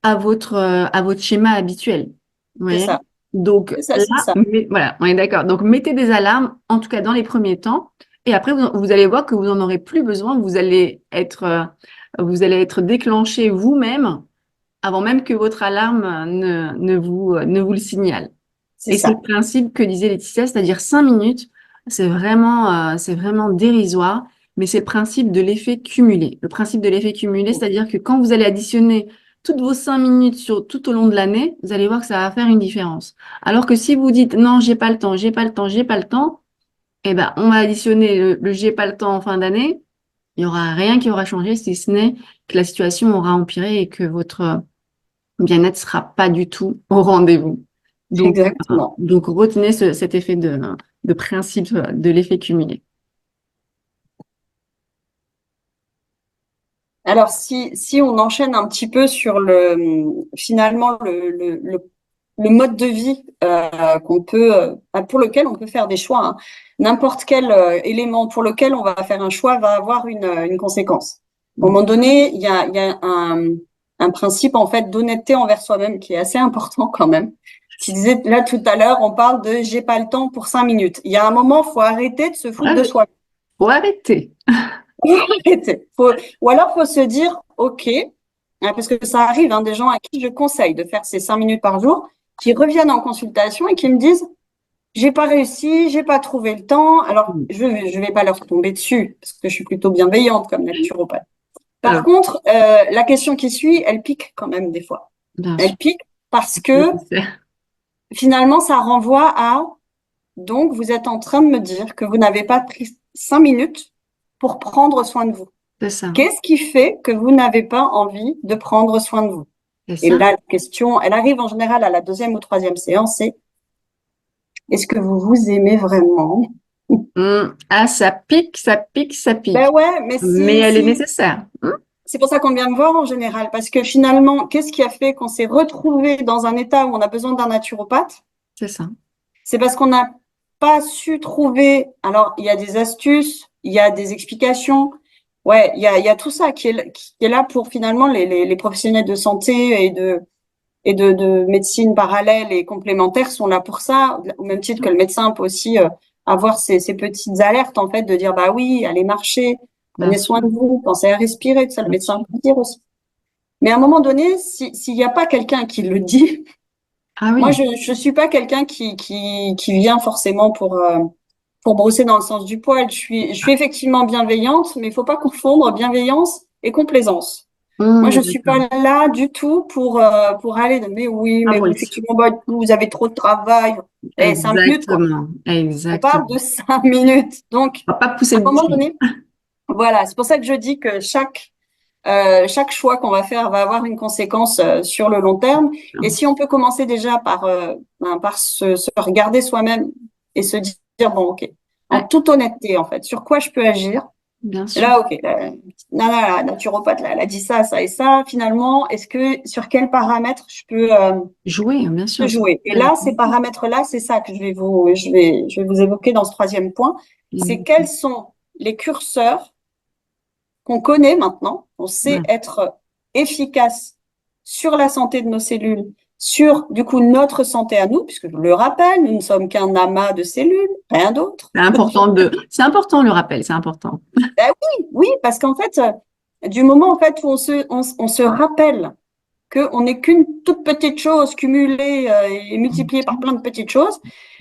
A: à votre schéma habituel. Vous
B: c'est
A: voyez?
B: ça.
A: Donc
B: C'est ça,
A: là,
B: c'est ça.
A: voilà, on est d'accord. Donc mettez des alarmes, en tout cas dans les premiers temps, et après vous allez voir que vous n'en aurez plus besoin. Vous allez être déclenché vous-même avant même que votre alarme ne vous le signale.
B: C'est
A: Et c'est le
B: ça.
A: principe que disait Laetitia, c'est-à-dire 5 minutes, c'est vraiment dérisoire, mais c'est le principe de l'effet cumulé. Le principe de l'effet cumulé, c'est-à-dire que quand vous allez additionner toutes vos 5 minutes tout au long de l'année, vous allez voir que ça va faire une différence. Alors que si vous dites non, j'ai pas le temps, j'ai pas le temps, j'ai pas le temps, eh ben, on va additionner le j'ai pas le temps en fin d'année. Il y aura rien qui aura changé, si ce n'est que la situation aura empiré et que votre bien-être sera pas du tout au rendez-vous.
B: Exactement.
A: Donc retenez cet effet de principe de l'effet cumulé.
B: Alors, si on enchaîne un petit peu sur finalement, le mode de vie pour lequel on peut faire des choix, hein. N'importe quel élément pour lequel on va faire un choix va avoir une conséquence. À un moment donné, il y a un principe en fait d'honnêteté envers soi-même qui est assez important quand même. Qui disait là tout à l'heure, on parle de j'ai pas le temps pour 5 minutes. Il y a un moment, faut arrêter de se foutre de
A: Ouais,
B: soi.
A: faut arrêter.
B: Arrêter. Ou alors faut se dire, ok. Parce que ça arrive, hein, des gens à qui je conseille de faire ces 5 minutes par jour, qui reviennent en consultation et qui me disent, j'ai pas réussi, j'ai pas trouvé le temps. Alors,
A: Mm.
B: je vais pas leur tomber dessus parce que je suis plutôt bienveillante comme naturopathe. Par
A: Alors,
B: contre, la question qui suit, elle pique quand même des fois.
A: bien sûr,
B: Elle pique parce
A: c'est
B: que
A: nécessaire.
B: finalement, ça renvoie à, donc, vous êtes en train de me dire que vous n'avez pas pris 5 minutes pour prendre soin de vous.
A: C'est ça,
B: Qu'est-ce qui fait que vous n'avez pas envie de prendre soin de vous?
A: c'est
B: Et
A: ça.
B: là, la question, elle arrive en général à la deuxième ou troisième séance, c'est est-ce que vous vous aimez vraiment?
A: Ah, ça pique, ça pique, ça
B: Ben
A: pique.
B: ouais, mais
A: Mais
B: si,
A: elle est
B: si,
A: nécessaire.
B: c'est pour ça qu'on vient me voir en général, parce que finalement, qu'est-ce qui a fait qu'on s'est retrouvé dans un état où on a besoin d'un naturopathe?
A: C'est ça.
B: C'est parce qu'on n'a pas su trouver. Alors, il y a des astuces, il y a des explications. Ouais, il y a tout ça qui est là pour finalement les professionnels de santé et de médecine parallèle et complémentaire sont là pour ça, au même titre que le médecin peut aussi avoir ces petites alertes, en fait, de dire, bah oui, allez marcher,
A: Bien
B: prenez soin
A: sûr,
B: de vous, pensez à respirer, tout ça, le
A: bien
B: médecin
A: sûr.
B: peut dire aussi. Mais à un moment donné, s'il n'y a pas quelqu'un qui le dit,
A: Ah
B: moi,
A: oui,
B: je suis pas quelqu'un qui vient forcément pour brosser dans le sens du poil. Je suis effectivement bienveillante, mais il faut pas confondre bienveillance et complaisance. Moi, je suis pas
A: d'accord.
B: là du tout pour aller de, mais oui,
A: Ah,
B: mais
A: pour
B: vous,
A: le
B: effectivement, bah, vous avez trop de travail. Eh, 5 minutes, quoi.
A: Exactement,
B: On parle
A: exactement.
B: de 5 minutes. Donc,
A: On va pas pousser
B: à
A: le
B: un moment
A: bouchon.
B: donné, voilà. C'est pour ça que je dis que chaque choix qu'on va faire va avoir une conséquence sur le long terme. Et si on peut commencer déjà par se regarder soi-même et se dire, bon, OK, en
A: Ouais,
B: toute honnêteté, en fait, sur quoi je peux agir?
A: bien
B: Et
A: sûr.
B: là, OK, nana, la naturopathe, là, elle a dit ça, ça et ça. Finalement, sur quels paramètres
A: Jouer, bien
B: je peux
A: sûr.
B: jouer? Et là, ces paramètres-là, c'est ça que je vais vous évoquer dans ce troisième point. C'est quels sont les curseurs qu'on connaît maintenant, on sait
A: Ouais.
B: être efficace sur la santé de nos cellules, sur du coup notre santé à nous, puisque je le rappelle, nous ne sommes qu'un amas de cellules, rien d'autre.
A: C'est important le rappel, c'est important.
B: Ben oui, oui, parce qu'en fait, du moment en fait où on se rappelle qu'on n'est qu'une toute petite chose cumulée et multipliée par plein de petites choses.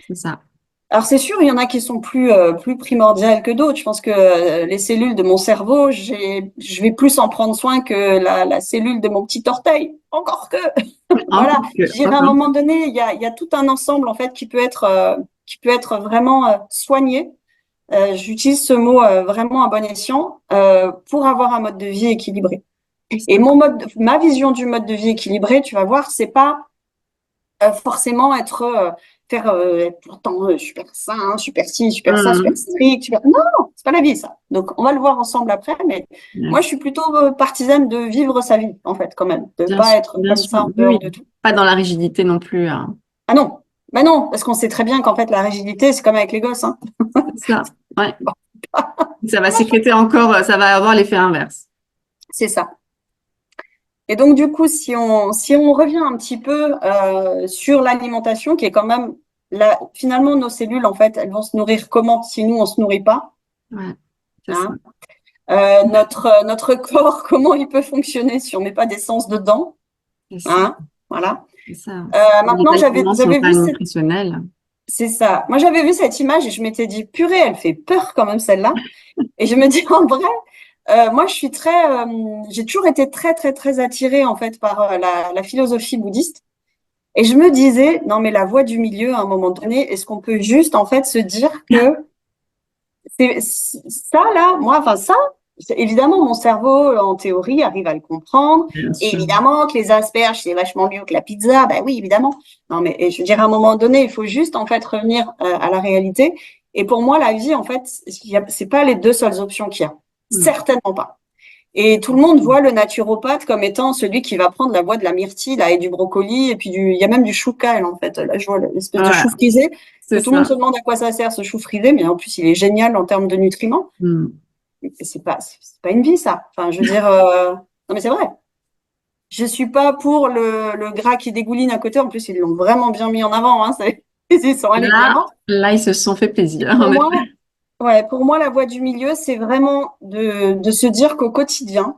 A: C'est ça.
B: Alors c'est sûr, il y en a qui sont plus primordiales que d'autres. Je pense que les cellules de mon cerveau, je vais plus en prendre soin que la cellule de mon petit orteil. Encore que, voilà.
A: Encore
B: Je
A: que,
B: dirais à un
A: encore.
B: moment donné, il y a tout un ensemble en fait qui peut être vraiment soigné. J'utilise ce mot vraiment à bon escient pour avoir un mode de vie équilibré.
A: C'est
B: Et
A: ça.
B: ma vision du mode de vie équilibré, tu vas voir, c'est pas forcément être pourtant super sain, super ci, super ça, super
A: Mhm.
B: strict, super... Non, c'est pas la vie ça. Donc on va le voir ensemble après, mais moi
A: Ouais,
B: je suis plutôt partisane de vivre sa vie en fait quand même, de
A: bien
B: pas
A: sûr,
B: être
A: bien
B: comme
A: sûr.
B: ça en
A: Oui,
B: dehors
A: oui.
B: de tout.
A: Pas dans la rigidité non plus, hein.
B: Ah non, bah non, parce qu'on sait très bien qu'en fait la rigidité c'est comme avec les gosses, hein.
A: C'est ça. Ouais.
B: Bon,
A: Ça va sécréter encore, ça va avoir l'effet inverse.
B: c'est ça. Et donc du coup, si on revient un petit peu sur l'alimentation, qui est quand même finalement nos cellules en fait, elles vont se nourrir comment si nous on se nourrit pas,
A: Ouais, c'est ça.
B: hein? Notre corps, comment il peut fonctionner si on met pas d'essence dedans,
A: C'est ça.
B: hein? Voilà.
A: C'est ça. Les
B: Maintenant,
A: aliments sont
B: j'avais
A: pas
B: vu
A: nutritionnels.
B: c'est ça. Moi, j'avais vu cette image et je m'étais dit, purée, elle fait peur quand même celle-là. Et je me dis, en vrai, moi, j'ai toujours été très, très, très attirée en fait par la philosophie bouddhiste. Et je me disais, non, mais la voie du milieu, à un moment donné, est-ce qu'on peut juste en fait se dire que ça là, moi, enfin ça, évidemment, mon cerveau, en théorie, arrive à le comprendre.
A: Bien
B: Et
A: sûr.
B: évidemment que les asperges, c'est vachement mieux que la pizza. Ben oui, évidemment. Non, mais et je veux dire, à un moment donné, il faut juste en fait revenir à la réalité. Et pour moi, la vie, en fait, c'est pas les deux seules options qu'il y a.
A: Mm.
B: Certainement pas. Et tout le monde voit le naturopathe comme étant celui qui va prendre la voie de la myrtille là, et du brocoli, et puis il y a même du chou kale en fait. Là, je vois l'espèce de
A: Ouais,
B: chou frisé, que
A: c'est
B: tout le monde
A: ça.
B: se demande à quoi ça sert ce chou frisé, mais en plus il est génial en termes de nutriments.
A: Mm.
B: C'est pas une vie ça. Enfin, je veux dire, non mais c'est vrai. Je suis pas pour le gras qui dégouline à côté. En plus, ils l'ont vraiment bien mis en avant. Hein, ils sont allés bien
A: Là,
B: loin.
A: là, ils se sont fait plaisir, en
B: Pour moi,
A: effet.
B: ouais, pour moi, la voie du milieu, c'est vraiment de se dire qu'au quotidien,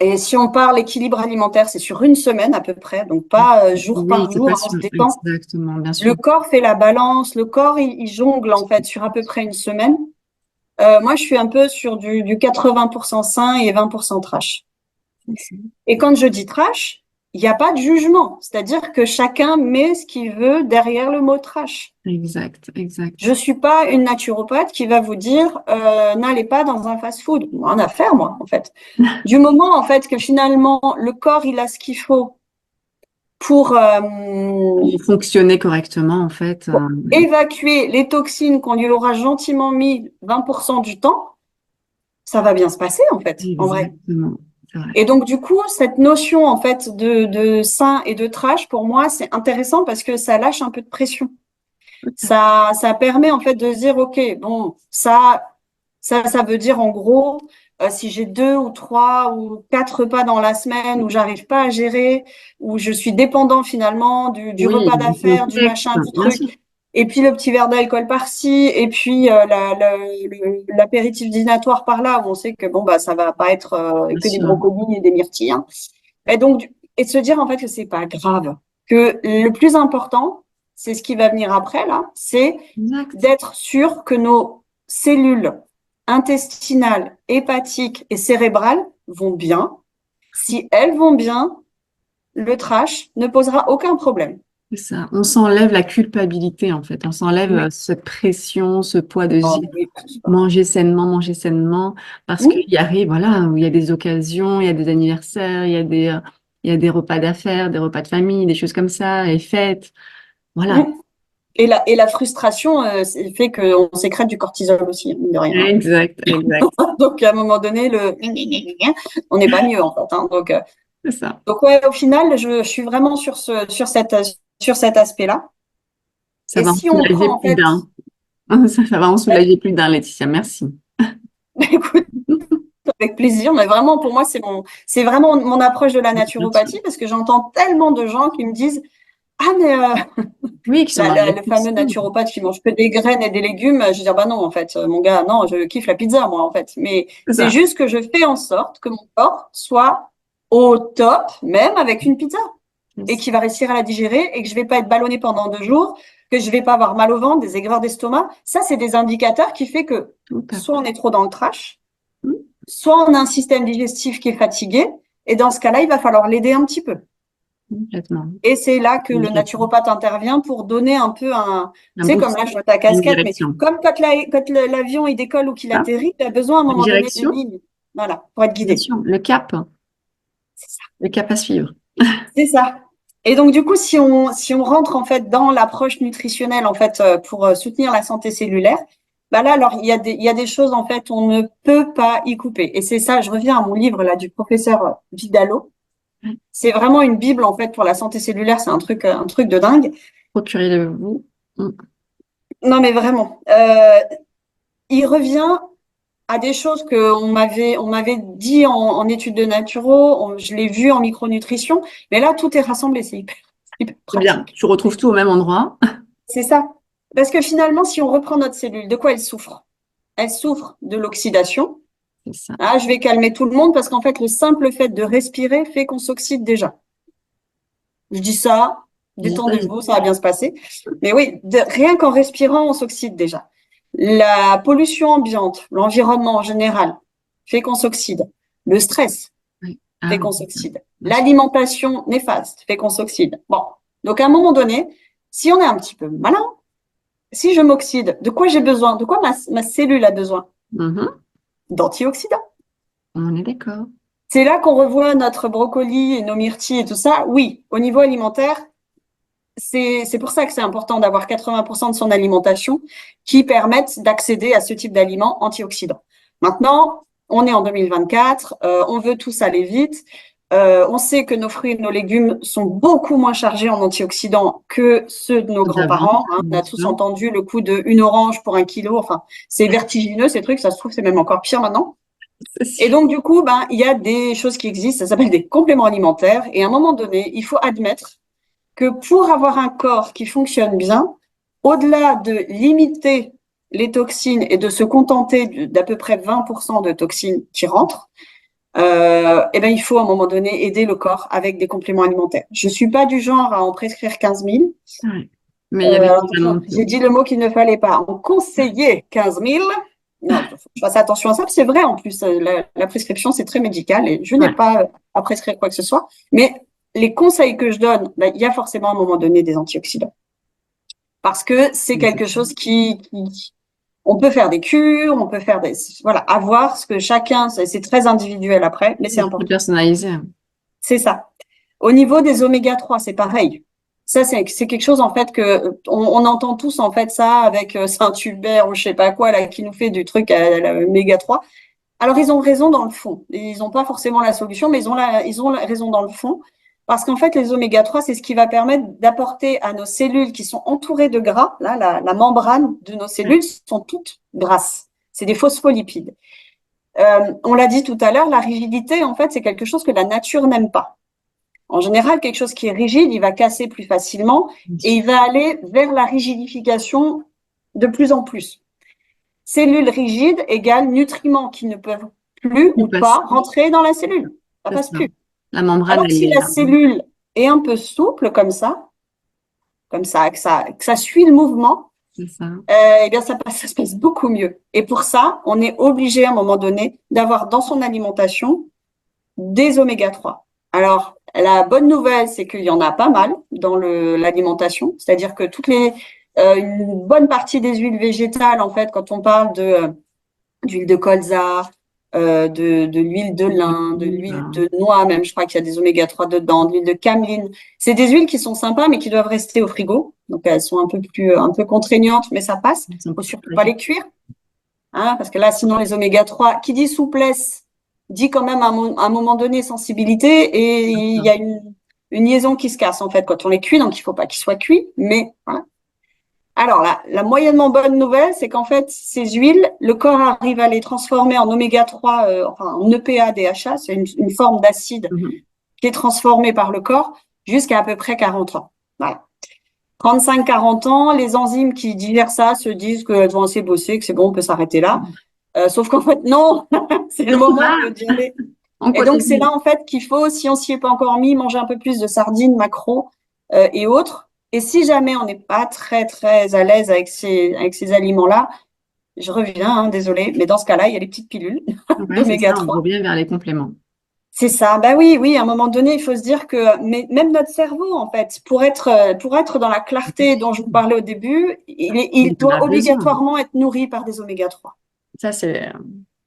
B: Et si on parle équilibre alimentaire, c'est sur une semaine à peu près, donc pas jour
A: Oui,
B: par
A: c'est
B: jour,
A: pas
B: hein, on se
A: sûr.
B: détend.
A: Exactement, bien
B: Le
A: sûr.
B: corps fait la balance, le corps, il jongle en fait sur à peu près une semaine. Moi, je suis un peu sur du 80% sain et 20% trash. Et quand je dis trash, il n'y a pas de jugement. C'est-à-dire que chacun met ce qu'il veut derrière le mot trash.
A: Exact,
B: Je
A: exact.
B: suis pas une naturopathe qui va vous dire n'allez pas dans un fast-food. Rien à faire, moi, en fait. Du moment, en fait, que finalement, le corps, il a ce qu'il faut pour
A: Pour fonctionner correctement, en fait.
B: évacuer les toxines qu'on lui aura gentiment mis 20% du temps, ça va bien se passer, en fait, en vrai.
A: Exactement. C'est vrai.
B: Et donc, du coup, cette notion, en fait, de sain et de trash, pour moi, c'est intéressant parce que ça lâche un peu de pression. Ça permet, en fait, de se dire, OK, bon, ça veut dire, en gros, si j'ai 2 ou 3 ou 4 repas dans la semaine où j'arrive pas à gérer, où je suis dépendant, finalement, du
A: Oui,
B: repas
A: du
B: d'affaires, du
A: contexte,
B: machin, du
A: bien sûr.
B: truc, et puis le petit verre d'alcool par-ci, et puis l'apéritif dînatoire par-là, où on sait que, bon, bah, ça va pas être
A: Bien
B: que des
A: sûr.
B: brocolis et des myrtilles, hein. Et donc, et de se dire en fait que c'est pas grave, que le plus important, c'est ce qui va venir après là, c'est
A: Exact.
B: d'être sûr que nos cellules intestinales, hépatiques et cérébrales vont bien. Si elles vont bien, le trash ne posera aucun problème.
A: C'est ça. On s'enlève la culpabilité, en fait. On s'enlève
B: Oui.
A: cette pression, ce poids de se
B: Oh,
A: dire
B: oui.
A: manger sainement, parce
B: Mm,
A: qu'il y arrive, voilà, où il y a des occasions, il y a des anniversaires, il y a des repas d'affaires, des repas de famille, des choses comme ça, et fêtes.
B: mm.
A: Voilà.
B: Et la frustration fait qu'on sécrète du cortisol aussi, mine de rien, hein.
A: Exact, exact.
B: Donc à un moment donné, on n'est pas mieux en fait, hein.
A: C'est ça.
B: Donc ouais, au final, je suis vraiment sur cet aspect-là.
A: Ça
B: Et
A: va en
B: si on
A: soulager
B: prend en
A: plus
B: fait,
A: d'un. Ça va en
B: ouais,
A: soulager plus d'un, Laetitia. Merci.
B: écoute, avec plaisir, mais vraiment pour moi, c'est vraiment mon approche de la
A: Bien sûr.
B: naturopathie parce que j'entends tellement de gens qui me disent, ah mais
A: Oui, qui sont dans la
B: le fameux
A: réflexion.
B: naturopathe qui mange que des graines et des légumes, je veux dire, bah non, en fait, mon gars, non, je kiffe la pizza, moi, en fait. Mais
A: C'est
B: c'est
A: ça.
B: juste que je fais en sorte que mon corps soit au top, même avec une pizza, et qui va réussir à la digérer, et que je vais pas être ballonné pendant 2 jours, que je vais pas avoir mal au ventre, des aigreurs d'estomac. Ça, c'est des indicateurs qui fait que
A: Tout à
B: soit on
A: fait.
B: est trop dans le trash, soit on a un système digestif qui est fatigué, et dans ce cas-là, il va falloir l'aider un petit peu.
A: Complètement.
B: Et c'est là que le
A: Complètement.
B: naturopathe intervient pour donner un peu
A: Un
B: tu sais, comme là,
A: boost,
B: je vois ta
A: une
B: casquette, mais
A: direction.
B: comme quand l'avion il décolle ou qu'il
A: Ça,
B: atterrit, il a besoin à un
A: une
B: moment donné d'une
A: direction,
B: ligne. Voilà, pour être
A: bien
B: guidé.
A: sûr. Le cap à suivre.
B: C'est ça. Et donc, du coup, si on rentre en fait dans l'approche nutritionnelle en fait pour soutenir la santé cellulaire, bah là, alors il y a des choses en fait on ne peut pas y couper. Et c'est ça, je reviens à mon livre là du professeur Vidalo. C'est vraiment une bible en fait pour la santé cellulaire. C'est un truc de dingue.
A: Procurez-le-vous. Mm.
B: Non, mais vraiment. Il revient à des choses qu'on m'avait dit en études de naturo, je l'ai vu en micronutrition, mais là, tout est rassemblé, c'est hyper
A: C'est bien.
B: pratique.
A: Tu retrouves tout au même endroit.
B: C'est ça. Parce que finalement, si on reprend notre cellule, de quoi elle souffre? Elle souffre de l'oxydation.
A: C'est ça.
B: Ah, je vais calmer tout le monde parce qu'en fait, le simple fait de respirer fait qu'on s'oxyde déjà. Je dis ça,
A: Dis ça,
B: détendez-vous, ça va bien se passer. Mais oui, rien qu'en respirant, on s'oxyde déjà. La pollution ambiante, l'environnement en général, fait qu'on s'oxyde. Le stress
A: oui.
B: fait
A: Ah
B: qu'on
A: oui,
B: s'oxyde.
A: bien sûr.
B: L'alimentation néfaste fait qu'on s'oxyde. Bon, donc à un moment donné, si on est un petit peu malin, si je m'oxyde, de quoi j'ai besoin? De quoi ma cellule a besoin?
A: Mhm.
B: D'antioxydants.
A: On est d'accord.
B: C'est là qu'on revoit notre brocoli et nos myrtilles et tout ça. Oui, au niveau alimentaire, c'est pour ça que c'est important d'avoir 80% de son alimentation qui permettent d'accéder à ce type d'aliments antioxydants. Maintenant, on est en 2024, on veut tous aller vite. On sait que nos fruits et nos légumes sont beaucoup moins chargés en antioxydants que ceux de nos
A: D'avant,
B: grands-parents, hein. On
A: bien
B: a tous
A: sûr.
B: entendu le coût d'une orange pour 1 kilo. Enfin, c'est vertigineux ces trucs. Ça se trouve, c'est même encore pire maintenant.
A: C'est
B: Et
A: sûr.
B: donc, du coup, ben, il y a des choses qui existent. Ça s'appelle des compléments alimentaires. Et à un moment donné, il faut admettre que pour avoir un corps qui fonctionne bien, au-delà de limiter les toxines et de se contenter d'à peu près 20% de toxines qui rentrent, eh ben, il faut à un moment donné aider le corps avec des compléments alimentaires. Je suis pas du genre à en prescrire 15 000.
A: Ouais. Mais il y avait
B: Attention, j'ai
A: fondamentaux.
B: dit le mot qu'il ne fallait pas. En conseiller 15 000. Non, il faut que je fasse attention à ça. C'est vrai, en plus, la prescription, c'est très médical et je n'ai
A: Ouais,
B: pas à prescrire quoi que ce soit. Mais les conseils que je donne, ben, il y a forcément à un moment donné des antioxydants. Parce que c'est quelque chose on peut faire des cures, on peut faire des, voilà, avoir ce que chacun, c'est très individuel après, mais c'est
A: c'est très
B: important.
A: personnalisé.
B: C'est ça. Au niveau des oméga 3, c'est pareil. Ça, c'est quelque chose, en fait, on entend tous, en fait, ça avec Saint-Hubert ou je sais pas quoi, là, qui nous fait du truc à l'oméga 3. Alors, ils ont raison dans le fond. Ils n'ont pas forcément la solution, mais ils ont la raison dans le fond. Parce qu'en fait, les oméga 3, c'est ce qui va permettre d'apporter à nos cellules qui sont entourées de gras, là, la membrane de nos
A: Ouais,
B: cellules sont toutes grasses. C'est des phospholipides. On l'a dit tout à l'heure, la rigidité, en fait, c'est quelque chose que la nature n'aime pas. En général, quelque chose qui est rigide, il va casser plus facilement
A: bien
B: et
A: sûr.
B: il va aller vers la rigidification de plus en plus. Cellules rigides égale nutriments qui ne peuvent plus
A: Il
B: ou
A: passe.
B: pas rentrer dans la cellule. Ça
A: C'est
B: passe
A: ça.
B: plus.
A: La membrane,
B: Alors que
A: elle
B: si
A: est
B: la
A: là.
B: cellule est un peu souple comme ça, que ça suit le mouvement,
A: C'est ça.
B: eh bien ça se passe beaucoup mieux. Et pour ça, on est obligé à un moment donné d'avoir dans son alimentation des oméga 3. Alors, la bonne nouvelle, c'est qu'il y en a pas mal dans l'alimentation, c'est-à-dire que une bonne partie des huiles végétales, en fait, quand on parle d'huile de colza, de l'huile de lin, de l'huile de noix, même, je crois qu'il y a des oméga 3 dedans, de l'huile de cameline. C'est des huiles qui sont sympas, mais qui doivent rester au frigo. Donc, elles sont un peu contraignantes, mais ça passe.
A: Ils sont
B: Faut
A: plus
B: surtout pas
A: fragiles.
B: les cuire. Hein, parce que là, sinon, les oméga 3, qui dit souplesse, dit quand même à un moment donné sensibilité, et il y a une liaison qui se casse, en fait, quand on les cuit, donc il faut pas qu'ils soient cuits, mais voilà. Alors, la moyennement bonne nouvelle, c'est qu'en fait, ces huiles, le corps arrive à les transformer en oméga 3, enfin, en EPA, DHA, c'est une forme d'acide
A: Mhm.
B: qui est transformée par le corps jusqu'à peu près 40 ans. Voilà. 35-40 ans, les enzymes qui digèrent ça se disent qu'elles vont assez bosser, que c'est bon, on peut s'arrêter là. Sauf qu'en fait, non, c'est le
A: Surtout
B: moment
A: pas
B: d'y aller.
A: en
B: Et donc, c'est là,
A: continue.
B: en fait, qu'il faut, si on s'y est pas encore mis, manger un peu plus de sardines, maquereaux et autres. Et si jamais on n'est pas très, très à l'aise avec ces aliments-là, je reviens, hein, désolé, mais dans ce cas-là, il y a les petites pilules
A: Ouais, c'est
B: d'oméga
A: ça, on
B: 3.
A: revient vers les compléments.
B: C'est ça. Bah oui, oui, à un moment donné, il faut se dire que mais même notre cerveau, en fait, pour être dans la clarté dont je vous parlais au début, il
A: Il en a
B: doit
A: besoin.
B: obligatoirement être nourri par des oméga 3.
A: Ça, c'est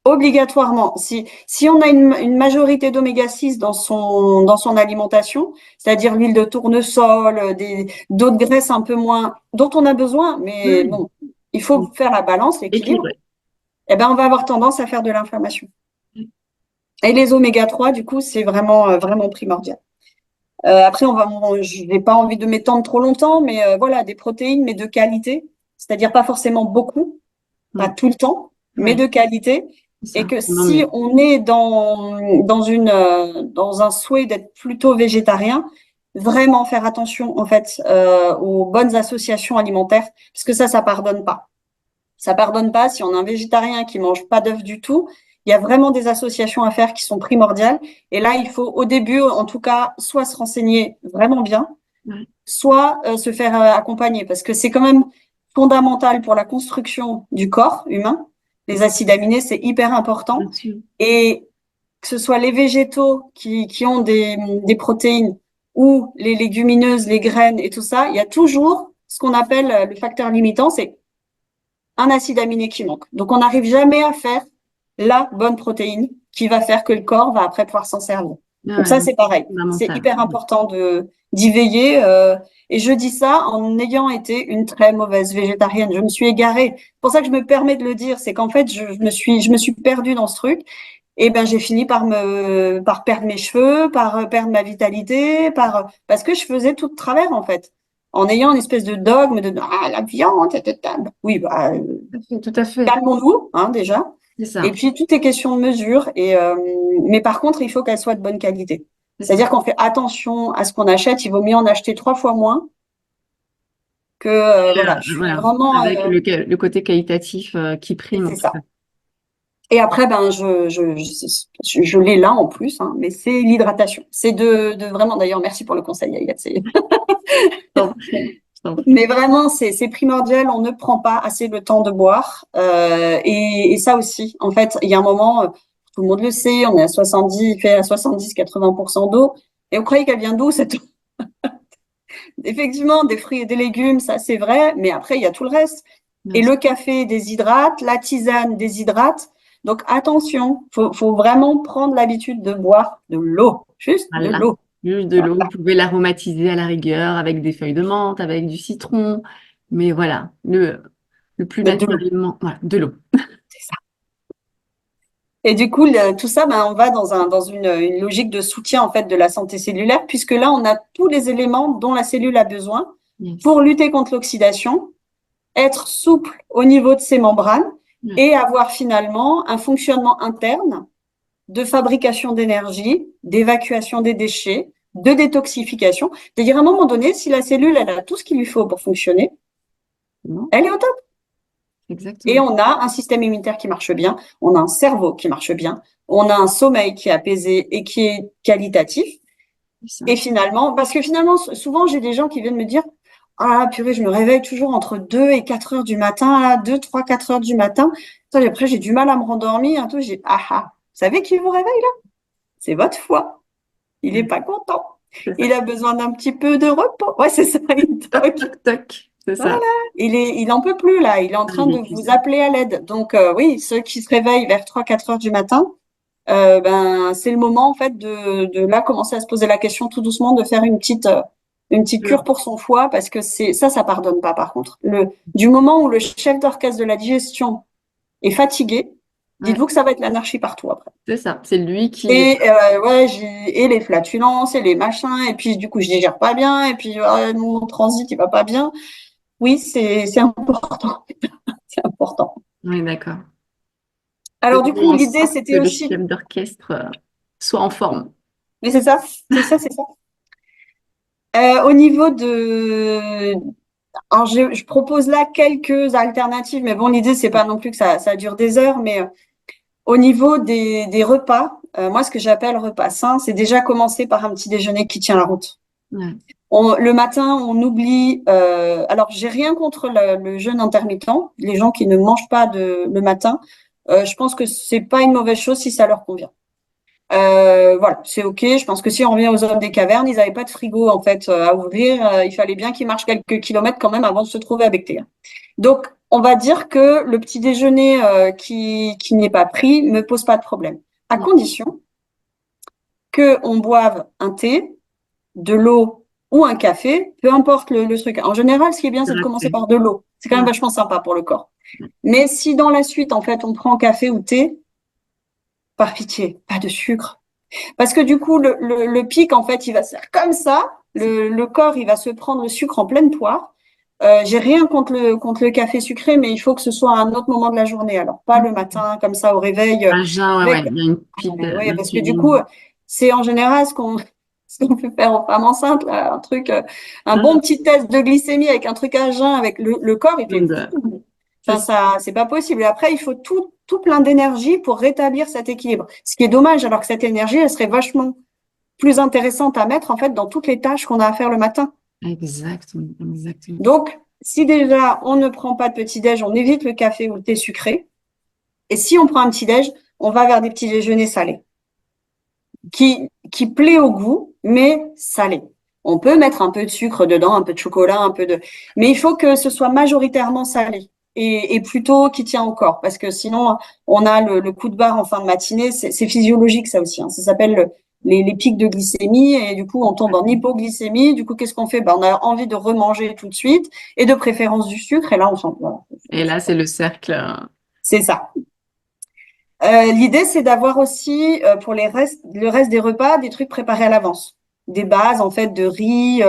B: Obligatoirement. Si on a une majorité d'oméga 6 dans son alimentation, c'est-à-dire l'huile de tournesol, d'autres graisses un peu moins, dont on a besoin, mais
A: oui,
B: bon, il faut faire la balance, l'équilibre,
A: équilibré.
B: eh ben, on va avoir tendance à faire de l'inflammation. Et les oméga 3, du coup, c'est vraiment, vraiment primordial. Après, je n'ai pas envie de m'étendre trop longtemps, mais voilà, des protéines, mais de qualité, c'est-à-dire pas forcément beaucoup, pas
A: Mm.
B: tout le temps, mais
A: Ouais,
B: de qualité.
A: c'est
B: Et
A: ça.
B: que
A: Non,
B: si
A: mais
B: on est dans un souhait d'être plutôt végétarien, vraiment faire attention en fait aux bonnes associations alimentaires, parce que ça pardonne pas. Ça pardonne pas. Si on a un végétarien qui mange pas d'œufs du tout, il y a vraiment des associations à faire qui sont primordiales. Et là, il faut au début, en tout cas, soit se renseigner vraiment bien,
A: ouais,
B: soit se faire accompagner, parce que c'est quand même fondamental pour la construction du corps humain. Les acides aminés, c'est hyper important.
A: bien sûr.
B: Et que ce soit les végétaux qui ont des protéines ou les légumineuses, les graines et tout ça, il y a toujours ce qu'on appelle le facteur limitant, c'est un acide aminé qui manque. Donc, on n'arrive jamais à faire la bonne protéine qui va faire que le corps va après pouvoir s'en servir.
A: Ah
B: Donc
A: ouais,
B: ça,
A: donc
B: c'est pareil. C'est
A: fondamental.
B: hyper important d'y veiller. Et je dis ça en ayant été une très mauvaise végétarienne. Je me suis égarée. C'est pour ça que je me permets de le dire, c'est qu'en fait, je me suis perdue dans ce truc. Et ben, j'ai fini par perdre mes cheveux, par perdre ma vitalité, parce que je faisais tout de travers, en fait. En ayant une espèce de dogme de, ah, la viande, tata. Oui, bah,
A: Tout à fait.
B: calmons-nous, hein, déjà.
A: C'est
B: Et
A: ça.
B: puis, tout est question de mesure. Mais par contre, il faut qu'elle soit de bonne qualité.
A: C'est ça.
B: C'est-à-dire qu'on fait attention à ce qu'on achète. Il vaut mieux en acheter 3 fois moins que, voilà, je suis
A: Voilà,
B: vraiment,
A: avec le côté qualitatif qui prime en
B: c'est
A: tout
B: ça.
A: cas.
B: Et après, ben, je l'ai là en plus, hein, mais c'est l'hydratation. C'est de vraiment, d'ailleurs, merci pour le conseil, Aïda.
A: Je t'en prie, je t'en prie.
B: Mais vraiment, c'est primordial. On ne prend pas assez le temps de boire. Et ça aussi, en fait, il y a un moment, tout le monde le sait, on est à 70, il fait à 70-80% d'eau. Et vous croyez qu'elle vient d'où cette eau? Effectivement, des fruits et des légumes, ça c'est vrai, mais après, il y a tout le reste. Et
A: Bien sûr.
B: le café déshydrate, la tisane déshydrate. Donc attention, faut vraiment prendre l'habitude de boire de l'eau, juste de
A: Voilà.
B: l'eau.
A: Juste de
B: Voilà.
A: l'eau. Vous pouvez l'aromatiser à la rigueur avec des feuilles de menthe, avec du citron. Mais voilà, le plus
B: Mais de l'eau,
A: naturellement, voilà, de l'eau.
B: c'est ça. Et du coup, tout ça, ben, on va dans une logique de soutien en fait de la santé cellulaire, puisque là, on a tous les éléments dont la cellule a besoin
A: Yes.
B: pour lutter contre l'oxydation, être souple au niveau de ses membranes
A: Ouais.
B: et avoir finalement un fonctionnement interne de fabrication d'énergie, d'évacuation des déchets, de détoxification. C'est-à-dire, à un moment donné, si la cellule, elle a tout ce qu'il lui faut pour fonctionner,
A: Non,
B: elle est au top. Et
A: exactement.
B: on a un système immunitaire qui marche bien, on a un cerveau qui marche bien, on a un sommeil qui est apaisé et qui est qualitatif.
A: C'est ça.
B: Et finalement, parce que finalement, souvent, j'ai des gens qui viennent me dire, ah, purée, je me réveille toujours entre 2 et 4 heures du matin, là, 2, 3, 4 heures du matin. Après, j'ai du mal à me rendormir. Un j'ai, ah, ah, vous savez qui vous réveille là? C'est votre foie. Il est
A: Ouais,
B: pas content.
A: c'est ça.
B: Il a besoin d'un petit peu de repos. Ouais, c'est ça, il
A: Toc,
B: toque.
A: toc, toc. C'est
B: Voilà.
A: ça.
B: Il en peut plus là. Il est en
A: Ah,
B: train
A: il
B: de
A: est
B: vous
A: épuisé.
B: appeler à l'aide. Donc oui, ceux qui se réveillent vers 3, 4 heures du matin, ben c'est le moment en fait de là commencer à se poser la question tout doucement de faire une petite cure
A: Mm.
B: pour son foie parce que c'est ça pardonne pas par contre. Du moment où le chef d'orchestre de la digestion est fatigué,
A: Ouais,
B: dites-vous que ça va être l'anarchie partout après.
A: c'est ça. C'est lui qui.
B: Et ouais, et les flatulences et les machins et puis du coup je digère pas bien et puis mon transit il va pas bien. Oui, c'est important, c'est important.
A: Oui, d'accord.
B: Alors du coup
A: Faisons en
B: l'idée
A: sorte que
B: c'était
A: le
B: aussi,
A: chef d'orchestre soit en forme.
B: mais c'est ça, c'est ça, c'est ça. Au niveau de, alors je propose là quelques alternatives, mais bon l'idée c'est pas non plus que ça dure des heures, mais au niveau des repas, moi ce que j'appelle repas sain, c'est déjà commencer par un petit déjeuner qui tient la route.
A: Ouais.
B: Le matin, on oublie. Alors, j'ai rien contre le jeûne intermittent. Les gens qui ne mangent pas le matin, je pense que c'est pas une mauvaise chose si ça leur convient. Voilà, c'est ok. Je pense que si on revient aux hommes des cavernes, ils n'avaient pas de frigo en fait à ouvrir. Il fallait bien qu'ils marchent quelques kilomètres quand même avant de se trouver avec thé. Donc, on va dire que le petit déjeuner qui n'est pas pris me pose pas de problème, à
A: Ouais.
B: condition que on boive un thé, de l'eau ou un café, peu importe le truc. En général, ce qui est bien, c'est de commencer
A: Hydraté.
B: par de l'eau. C'est quand même
A: Ouais.
B: vachement sympa pour le corps. Mais si dans la suite, en fait, on prend café ou thé, par pitié, pas de sucre. Parce que du coup, le pic, en fait, il va se faire comme ça. Le corps, il va se prendre le sucre en pleine poire. J'ai rien contre le café sucré, mais il faut que ce soit à un autre moment de la journée. Alors, pas le matin, comme ça, au réveil,
A: Un jeun, ouais, ouais.
B: avec,
A: Il y a une pile
B: ouais, parce que du coup,
A: d'insuline.
B: c'est en général ce qu'on peut faire aux femmes enceintes, là, un bon
A: Mhm.
B: petit test de glycémie avec un truc à jeun, avec le corps, il fait,
A: C'est
B: enfin,
A: ça.
B: ça, c'est pas possible. Et après, il faut tout plein d'énergie pour rétablir cet équilibre. Ce qui est dommage, alors que cette énergie, elle serait vachement plus intéressante à mettre, en fait, dans toutes les tâches qu'on a à faire le matin.
A: Exactement, exactement.
B: Donc, si déjà on ne prend pas de petit-déj, on évite le café ou le thé sucré. Et si on prend un petit-déj, on va vers des petits déjeuners salés qui plaît au goût, mais salé. On peut mettre un peu de sucre dedans, un peu de chocolat, mais il faut que ce soit majoritairement salé et plutôt qui tient au corps, parce que sinon on a le coup de barre en fin de matinée. C'est physiologique ça aussi. Hein. Ça s'appelle les pics de glycémie et du coup on tombe en hypoglycémie. Du coup qu'est-ce qu'on fait? Ben, on a envie de remanger tout de suite et de préférence du sucre et là on s'en voilà.
A: Et là, c'est le cercle.
B: C'est ça. L'idée, c'est d'avoir aussi pour le reste des repas des trucs préparés à l'avance, des bases en fait de riz,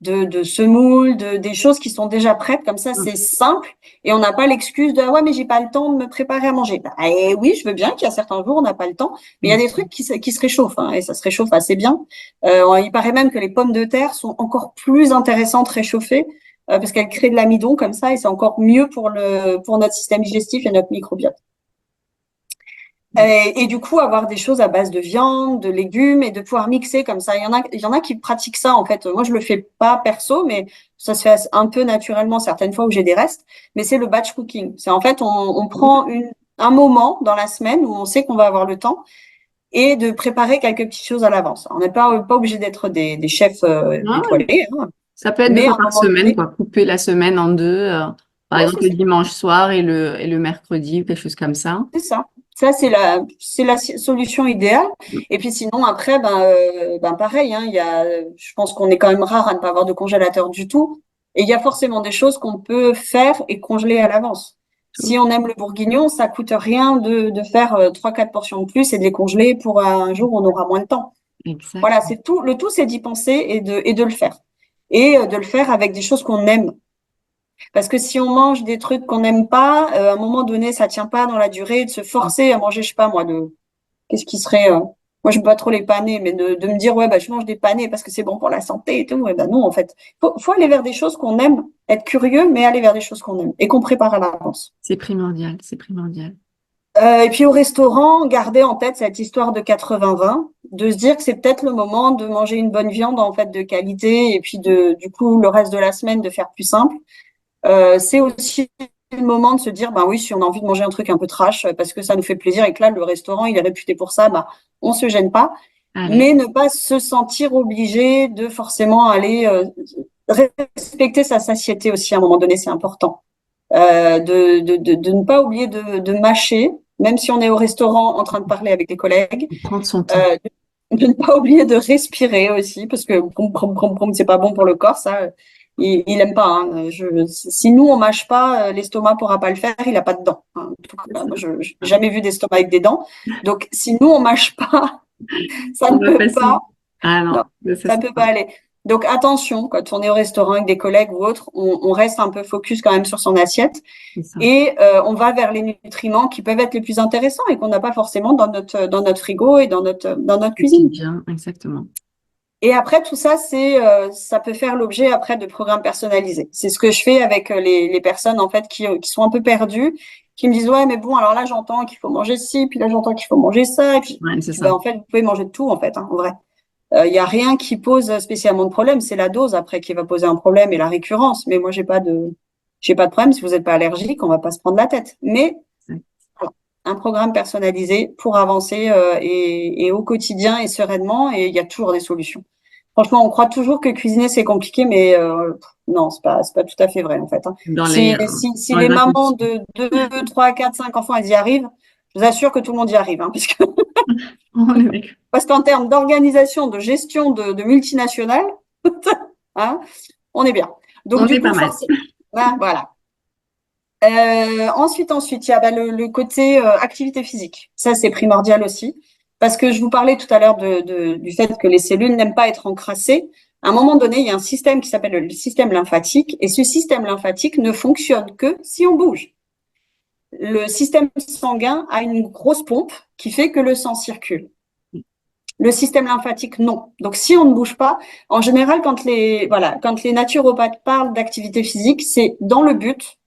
B: de semoule, des choses qui sont déjà prêtes. Comme ça, c'est simple et on n'a pas l'excuse de ah ouais mais j'ai pas le temps de me préparer à manger. Bah, oui, je veux bien qu'il y a certains jours on n'a pas le temps, mais il y a des trucs qui se réchauffent hein, et ça se réchauffe assez bien. Il paraît même que les pommes de terre sont encore plus intéressantes réchauffées parce qu'elles créent de l'amidon comme ça et c'est encore mieux pour notre système digestif et notre microbiote. Et du coup, avoir des choses à base de viande, de légumes et de pouvoir mixer comme ça. Il y en a qui pratiquent ça, en fait. Moi, je le fais pas perso, mais ça se fait un peu naturellement certaines fois où j'ai des restes. Mais c'est le batch cooking. C'est en fait, on prend un moment dans la semaine où on sait qu'on va avoir le temps et de préparer quelques petites choses à l'avance. On n'est pas obligé d'être des chefs
A: Ah ouais.
B: étoilés, hein,
A: Ça peut être deux
B: mais à
A: fois
B: un
A: par
B: moment
A: semaine,
B: donné,
A: quoi. Couper la semaine en deux. Par
B: ouais, c'est
A: exemple, le
B: ça.
A: dimanche soir et le mercredi, ou quelque chose comme ça.
B: C'est ça. Ça, c'est la solution idéale. Et puis sinon, après, ben pareil, hein, je pense qu'on est quand même rare à ne pas avoir de congélateur du tout. Et il y a forcément des choses qu'on peut faire et congeler à l'avance.
A: Tout.
B: Si on aime le bourguignon, ça coûte rien de faire 3, 4 portions de plus et de les congeler pour un jour où on aura moins de temps.
A: Exact.
B: Voilà, c'est tout. Le tout, c'est d'y penser et de le faire. Et de le faire avec des choses qu'on aime. Parce que si on mange des trucs qu'on n'aime pas, à un moment donné, ça tient pas dans la durée. De se forcer à manger, je sais pas moi, qu'est-ce qui serait, moi j'aime pas trop les panés, mais de me dire ouais bah je mange des panés parce que c'est bon pour la santé et tout. Et ben non en fait, faut aller vers des choses qu'on aime, être curieux, mais aller vers des choses qu'on aime et qu'on prépare à l'avance.
A: C'est primordial, c'est primordial.
B: Et puis au restaurant, garder en tête cette histoire de 80-20, de se dire que c'est peut-être le moment de manger une bonne viande en fait de qualité et puis du coup le reste de la semaine de faire plus simple. C'est aussi le moment de se dire, bah oui, si on a envie de manger un truc un peu trash parce que ça nous fait plaisir et que là, le restaurant, il est réputé pour ça, bah, on se gêne pas.
A: Allez,
B: Mais ne pas se sentir obligé de forcément aller respecter sa satiété aussi à un moment donné, c'est important. De ne pas oublier de mâcher, même si on est au restaurant en train de parler avec des collègues,
A: prendre son temps.
B: euh, de ne pas oublier de respirer aussi, parce que c'est pas bon pour le corps, ça. Il aime pas. Hein. Si nous on mâche pas, l'estomac pourra pas le faire. Il a pas de dents. Hein. En tout
A: C'est
B: cas,
A: ça.
B: moi, je n'ai jamais vu d'estomac avec des dents. Donc, si nous on mâche pas, ça
A: On
B: ne
A: va
B: peut
A: passer.
B: pas.
A: Ah
B: Non,
A: non, ça
B: ça
A: c'est
B: peut pas
A: pas.
B: aller. Donc attention, quand on est au restaurant avec des collègues ou autres, on reste un peu focus quand même sur son assiette
A: C'est ça.
B: et on va vers les nutriments qui peuvent être les plus intéressants et qu'on n'a pas forcément dans notre frigo et dans notre cuisine.
A: Quotidien, exactement.
B: Et après, tout ça, ça peut faire l'objet après de programmes personnalisés. C'est ce que je fais avec les personnes en fait qui sont un peu perdues, qui me disent ouais mais bon alors là j'entends qu'il faut manger ci, puis là j'entends qu'il faut manger ça, et puis,
A: Ouais, c'est
B: ben
A: ça.
B: en fait vous pouvez manger de tout en fait, hein, en vrai. Il y a rien qui pose spécialement de problème, c'est la dose après qui va poser un problème et la récurrence. Mais moi j'ai pas de problème si vous n'êtes pas allergique, on va pas se prendre la tête. Mais
A: Exact.
B: voilà, un programme personnalisé pour avancer et au quotidien et sereinement, et il y a toujours des solutions. Franchement, on croit toujours que cuisiner c'est compliqué, mais non, c'est pas tout à fait vrai en fait. Hein.
A: Dans
B: Si, si, si
A: dans
B: les
A: les
B: mamans
A: intentions.
B: de 2, 3, 4, 5 enfants, elles y arrivent, je vous assure que tout le monde y arrive. Hein,
A: On est d'accord.
B: parce qu'en termes d'organisation, de gestion de multinationales, hein, on est bien. Donc
A: On
B: du
A: est pas
B: coup,
A: mal.
B: forcément, voilà. Ensuite, il y a le côté activité physique. Ça, c'est primordial aussi. Parce que je vous parlais tout à l'heure du fait que les cellules n'aiment pas être encrassées. À un moment donné, il y a un système qui s'appelle le système lymphatique. Et ce système lymphatique ne fonctionne que si on bouge. Le système sanguin a une grosse pompe qui fait que le sang circule. Le système lymphatique, non. Donc, si on ne bouge pas, en général, quand les naturopathes parlent d'activité physique, c'est dans le but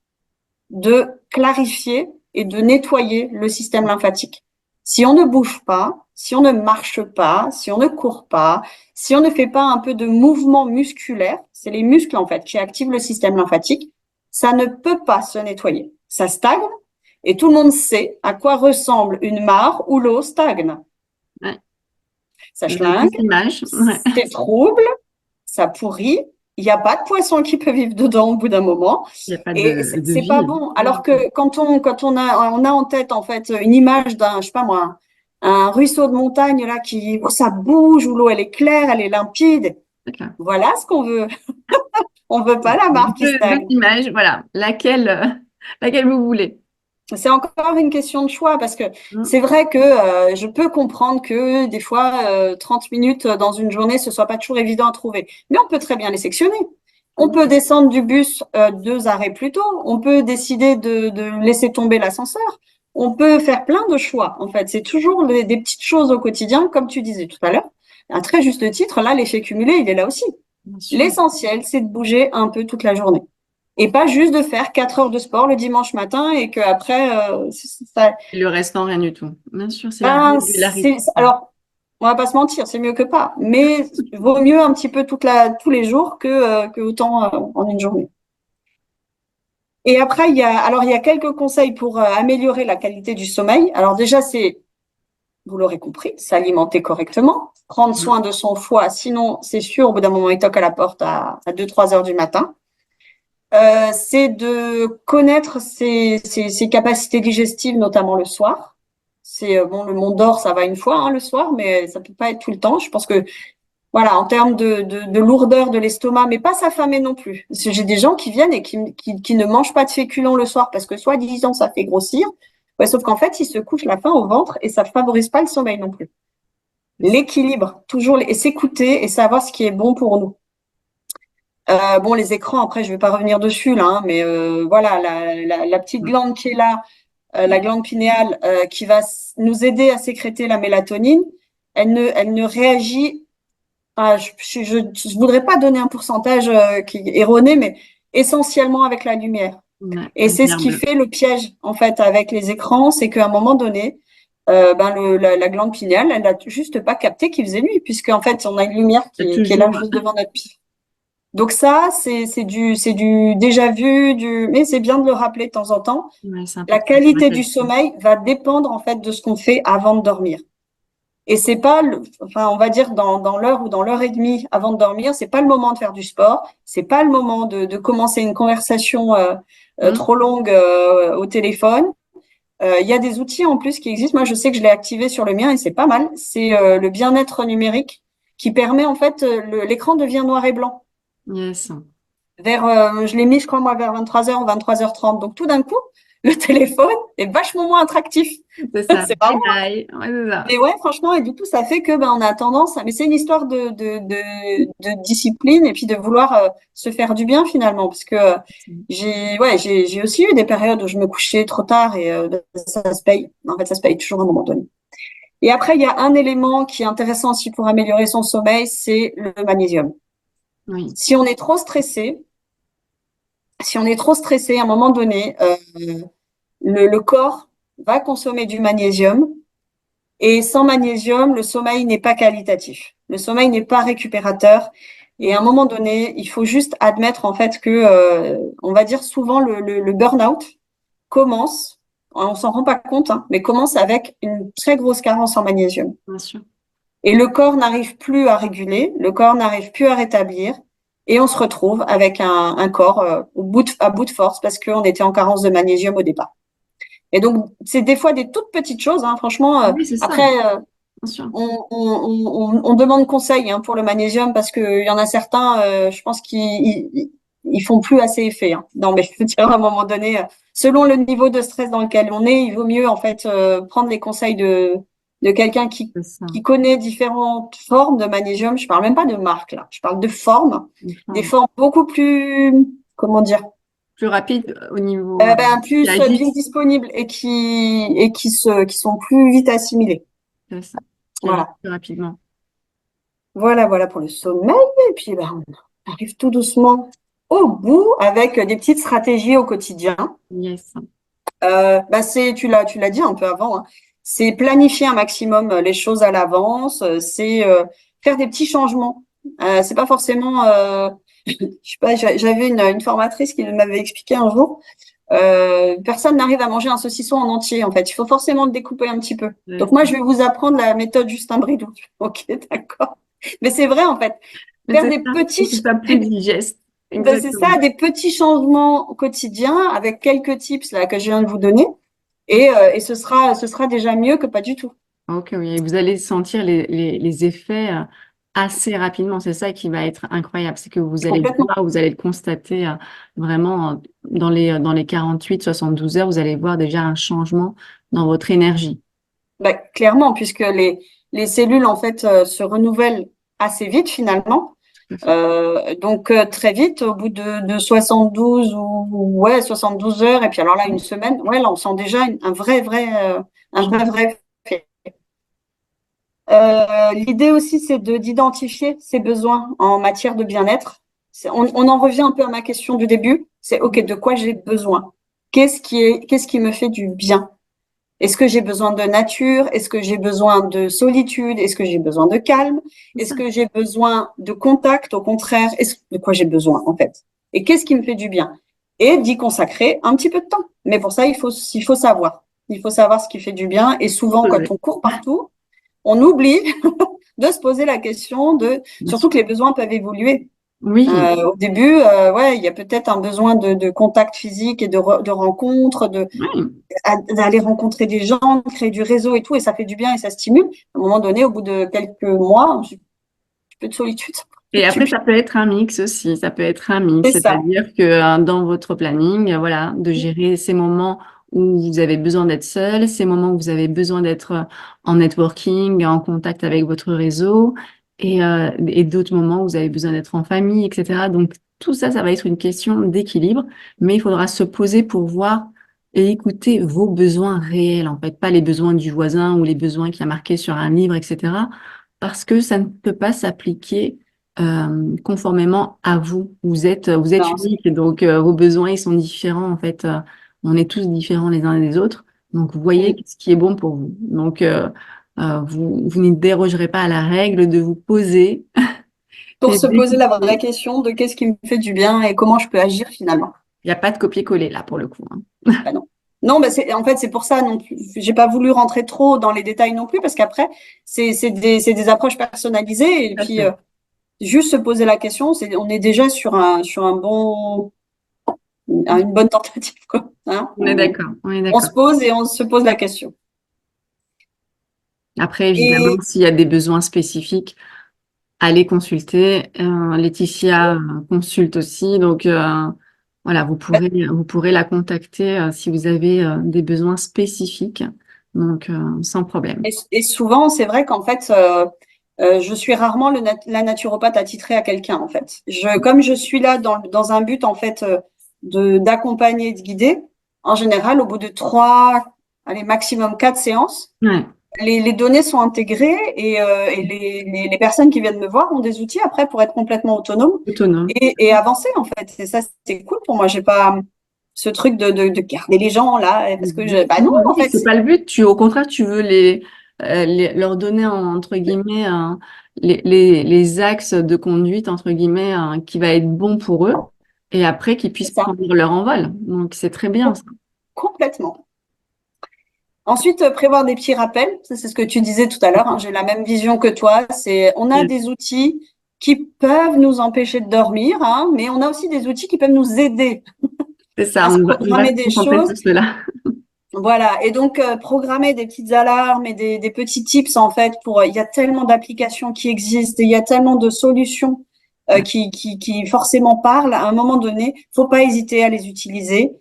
B: de clarifier et de nettoyer le système lymphatique. Si on ne bouge pas, si on ne marche pas, si on ne court pas, si on ne fait pas un peu de mouvement musculaire, c'est les muscles en fait qui activent le système lymphatique, ça ne peut pas se nettoyer. Ça stagne et tout le monde sait à quoi ressemble une mare où l'eau stagne.
A: Ouais.
B: Ça
A: Je vois plus
B: schlingue,
A: l'image. Ouais.
B: c'est trouble, ça pourrit. Il n'y a pas de poisson qui peut vivre dedans au bout d'un moment.
A: Il n'y a pas
B: Et
A: de
B: c'est pas
A: vie.
B: bon. Alors que quand on a en tête, en fait, une image d'un, je sais pas moi, un ruisseau de montagne, là, où ça bouge, où l'eau, elle est claire, elle est limpide.
A: D'accord.
B: Voilà ce qu'on veut. On veut pas la mare qui
A: Deux
B: stagne.
A: images, voilà. Laquelle vous voulez.
B: C'est encore une question de choix parce que
A: Mm.
B: c'est vrai que je peux comprendre que des fois, 30 minutes dans une journée, ce soit pas toujours évident à trouver. Mais on peut très bien les sectionner. On peut descendre du bus 2 arrêts plus tôt. On peut décider de laisser tomber l'ascenseur. On peut faire plein de choix. En fait, c'est toujours des petites choses au quotidien, comme tu disais tout à l'heure. À très juste titre, là, l'effet cumulé, il est là aussi.
A: Bien sûr.
B: L'essentiel, c'est de bouger un peu toute la journée. Et pas juste de faire 4 heures de sport le dimanche matin et qu'après, ça,
A: Et le restant, rien du tout. Bien sûr, c'est la
B: ben,
A: régularité.
B: alors, on va pas se mentir, c'est mieux que pas. Mais vaut mieux un petit peu tous les jours que autant en une journée. Et après, il y a quelques conseils pour améliorer la qualité du sommeil. Alors déjà, vous l'aurez compris, s'alimenter correctement, prendre
A: Mhm.
B: soin de son foie. Sinon, c'est sûr, au bout d'un moment, il toque à la porte à 2-3 heures du matin. C'est de connaître ses capacités digestives, notamment le soir. C'est bon, le monde d'or, ça va une fois le soir, mais ça peut pas être tout le temps. Je pense que voilà, en termes de lourdeur de l'estomac, mais pas s'affamer non plus. Parce que j'ai des gens qui viennent et qui ne mangent pas de féculents le soir parce que soi-disant ça fait grossir. Ouais, sauf qu'en fait, ils se couchent la faim au ventre et ça favorise pas le sommeil non plus. L'équilibre, toujours, et s'écouter et savoir ce qui est bon pour nous. Bon, les écrans, après, je vais pas revenir dessus là, mais voilà, la petite glande qui est là, la glande pinéale, qui va nous aider à sécréter la mélatonine, elle ne réagit. Je voudrais pas donner un pourcentage qui est erroné, mais essentiellement avec la lumière.
A: Ouais,
B: Et
A: la
B: c'est ce
A: lumière
B: qui
A: bleue.
B: fait le piège en fait avec les écrans, c'est qu'à un moment donné, la glande pinéale, elle a juste pas capté qu'il faisait nuit, puisque en fait, on a une lumière
A: C'est
B: qui est là
A: toujours.
B: juste devant notre pied. Donc ça, c'est du déjà vu, mais c'est bien de le rappeler de temps en temps.
A: Ouais, c'est
B: La
A: important pour la
B: qualité du
A: qualité.
B: sommeil va dépendre en fait de ce qu'on fait avant de dormir. Et c'est pas, enfin, on va dire dans l'heure ou dans l'heure et demie avant de dormir, c'est pas le moment de faire du sport, c'est pas le moment de commencer une conversation
A: Hmm.
B: trop longue au téléphone. Il y a des outils en plus qui existent. Moi, je sais que je l'ai activé sur le mien et c'est pas mal. C'est le bien-être numérique qui permet en fait, l'écran devient noir et blanc.
A: Yes,
B: Je l'ai mis, je crois, moi, vers 23h, 23h30. Donc, tout d'un coup, le téléphone est vachement moins attractif.
A: c'est ça.
B: C'est
A: Bye
B: marrant.
A: bye. Ouais, c'est ça.
B: Mais ouais, franchement, et du coup, ça fait que ben, on a tendance, mais c'est une histoire de discipline et puis de vouloir se faire du bien finalement, parce que j'ai aussi eu des périodes où je me couchais trop tard et ça se paye. En fait, ça se paye toujours à un moment donné. Et après, il y a un élément qui est intéressant aussi pour améliorer son sommeil, c'est le magnésium.
A: Oui,
B: Si on est trop stressé, si on est trop stressé, à un moment donné, le corps va consommer du magnésium. Et sans magnésium, le sommeil n'est pas qualitatif. Le sommeil n'est pas récupérateur. Et à un moment donné, il faut juste admettre en fait que, on va dire souvent le burn-out commence, on s'en rend pas compte, hein, mais commence avec une très grosse carence en magnésium.
A: bien sûr.
B: Et le corps n'arrive plus à réguler, le corps n'arrive plus à rétablir, et on se retrouve avec un corps à bout de force parce qu'on était en carence de magnésium au départ. Et donc, c'est des fois des toutes petites choses, hein, franchement.
A: Oui, c'est ça.
B: Après,
A: Bien sûr.
B: on demande conseil pour le magnésium parce qu'il y en a certains, je pense qu'ils font plus assez effet. Hein. Non, mais je veux dire, à un moment donné, selon le niveau de stress dans lequel on est, il vaut mieux en fait prendre les conseils de quelqu'un
A: C'est ça.
B: qui connaît différentes formes de magnésium. Je parle même pas de marque là, je parle de formes, des
A: Enfin,
B: formes beaucoup plus, comment dire,
A: plus rapide au niveau
B: plus
A: qui
B: disponibles et qui sont plus vite assimilées.
A: c'est ça, qui agissent
B: Voilà.
A: plus rapidement.
B: Voilà pour le sommeil. Et puis, ben, on arrive tout doucement au bout avec des petites stratégies au quotidien.
A: Yes.
B: Tu l'as dit un peu avant, hein. C'est planifier un maximum les choses à l'avance. C'est faire des petits changements. C'est pas forcément, je sais pas, j'avais une formatrice qui m'avait expliqué un jour. Personne n'arrive à manger un saucisson en entier, en fait. Il faut forcément le découper un petit peu. Donc moi, je vais vous apprendre la méthode Justin Bridou. Ok, d'accord. Mais c'est vrai, en fait.
A: Mais
B: Faire
A: c'est
B: des
A: ça, pour que
B: petits,
A: ça soit plus digeste.
B: ben, c'est
A: Exactement.
B: ça, des petits changements au quotidien avec quelques tips là que je viens de vous donner. Et ce sera déjà mieux que pas du tout.
A: Ok, oui, et vous allez sentir les effets assez rapidement. C'est ça qui va être incroyable. C'est que vous allez le
B: Complètement.
A: voir, vous allez le constater vraiment dans les 48, 72 heures, vous allez voir déjà un changement dans votre énergie.
B: Ben, clairement, puisque les cellules, en fait, se renouvellent assez vite finalement.
A: Tout à fait.
B: Donc très vite, au bout de 72 ou ouais 72 heures, et puis alors là une semaine, ouais là on sent déjà un vrai effet. L'idée aussi c'est de d'identifier ses besoins en matière de bien-être. On en revient un peu à ma question du début. C'est OK, de quoi j'ai besoin? Qu'est-ce qui me fait du bien? Est-ce que j'ai besoin de nature? Est-ce que j'ai besoin de solitude? Est-ce que j'ai besoin de calme?
A: C'est
B: Est-ce
A: ça.
B: que j'ai besoin de contact? Au contraire, de quoi j'ai besoin en fait? Et qu'est-ce qui me fait du bien? Et d'y consacrer un petit peu de temps. Mais pour ça, il faut savoir. Il faut savoir ce qui fait du bien. Et souvent, quand on court partout, on oublie de se poser la question
A: Bien
B: surtout
A: sûr.
B: que les besoins peuvent évoluer.
A: Oui,
B: Au début, ouais, il y a peut-être un besoin de contact physique et de rencontre,
A: oui.
B: d'aller rencontrer des gens, de créer du réseau et tout, et ça fait du bien et ça stimule. À un moment donné, au bout de quelques mois, un petit peu de solitude, ça
A: Et
B: fait du
A: après,
B: bien.
A: ça peut être un mix aussi. Ça peut être un mix,
B: C'est ça.
A: c'est-à-dire que dans votre planning, voilà, de gérer ces moments où vous avez besoin d'être seul, ces moments où vous avez besoin d'être en networking, en contact avec votre réseau, et d'autres moments où vous avez besoin d'être en famille, etc. Donc, tout ça, ça va être une question d'équilibre, mais il faudra se poser pour voir et écouter vos besoins réels, en fait, pas les besoins du voisin ou les besoins qui a marqué sur un livre, etc. Parce que ça ne peut pas s'appliquer conformément à vous. Vous êtes
B: Non,
A: unique, donc vos besoins, ils sont différents, en fait. On est tous différents les uns des autres. Donc, vous voyez ce qui est bon pour vous. Donc, vous ne dérogerez pas à la règle de vous poser
B: pour
A: et
B: se poser la vraie
A: d'écouter.
B: question de qu'est-ce qui me fait du bien et comment je peux agir finalement.
A: Il n'y a pas de copier-coller là, pour le coup, hein.
B: Bah non. Non, bah en fait, c'est pour ça non plus. J'ai pas voulu rentrer trop dans les détails non plus parce qu'après, c'est des approches personnalisées et
A: Tout à
B: puis
A: fait.
B: juste se poser la question, on est déjà sur un bon, une bonne tentative, quoi. Hein.
A: On est d'accord, on est
B: On
A: d'accord.
B: se pose et on se pose la question.
A: Après, évidemment,
B: Et
A: s'il y a des besoins spécifiques, allez consulter. Laetitia consulte aussi, donc voilà, vous pourrez la contacter si vous avez des besoins spécifiques, donc sans problème.
B: et souvent, c'est vrai qu'en fait, je suis rarement la naturopathe attitrée à quelqu'un, en fait. Comme je suis là dans un but, en fait, d'accompagner et de guider, en général, au bout de trois, allez, maximum quatre séances,
A: Ouais,
B: les données sont intégrées et les personnes qui viennent me voir ont des outils après pour être complètement autonomes
A: autonome.
B: et avancer, en fait. Et ça, c'est cool pour moi. J'ai pas ce truc de garder les gens là, parce que bah non,
A: Exactement,
B: en
A: oui,
B: fait,
A: c'est pas le but. Au contraire, tu veux leur donner entre guillemets les axes de conduite entre guillemets qui va être bon pour eux, et après qu'ils
B: c'est
A: puissent
B: ça,
A: prendre leur envol. Donc c'est très bien ça.
B: complètement. Ensuite, prévoir des petits rappels, ça c'est ce que tu disais tout à l'heure, hein, j'ai la même vision que toi, on a des outils qui peuvent nous empêcher de dormir, hein, mais on a aussi des outils qui peuvent nous aider
A: C'est ça,
B: à se
A: on va se
B: programmer des
A: concentrer
B: choses.
A: sur cela.
B: Voilà, et donc programmer des petites alarmes et des petits tips en fait il y a tellement d'applications qui existent, et il y a tellement de solutions qui forcément parlent. À un moment donné, faut pas hésiter à les utiliser.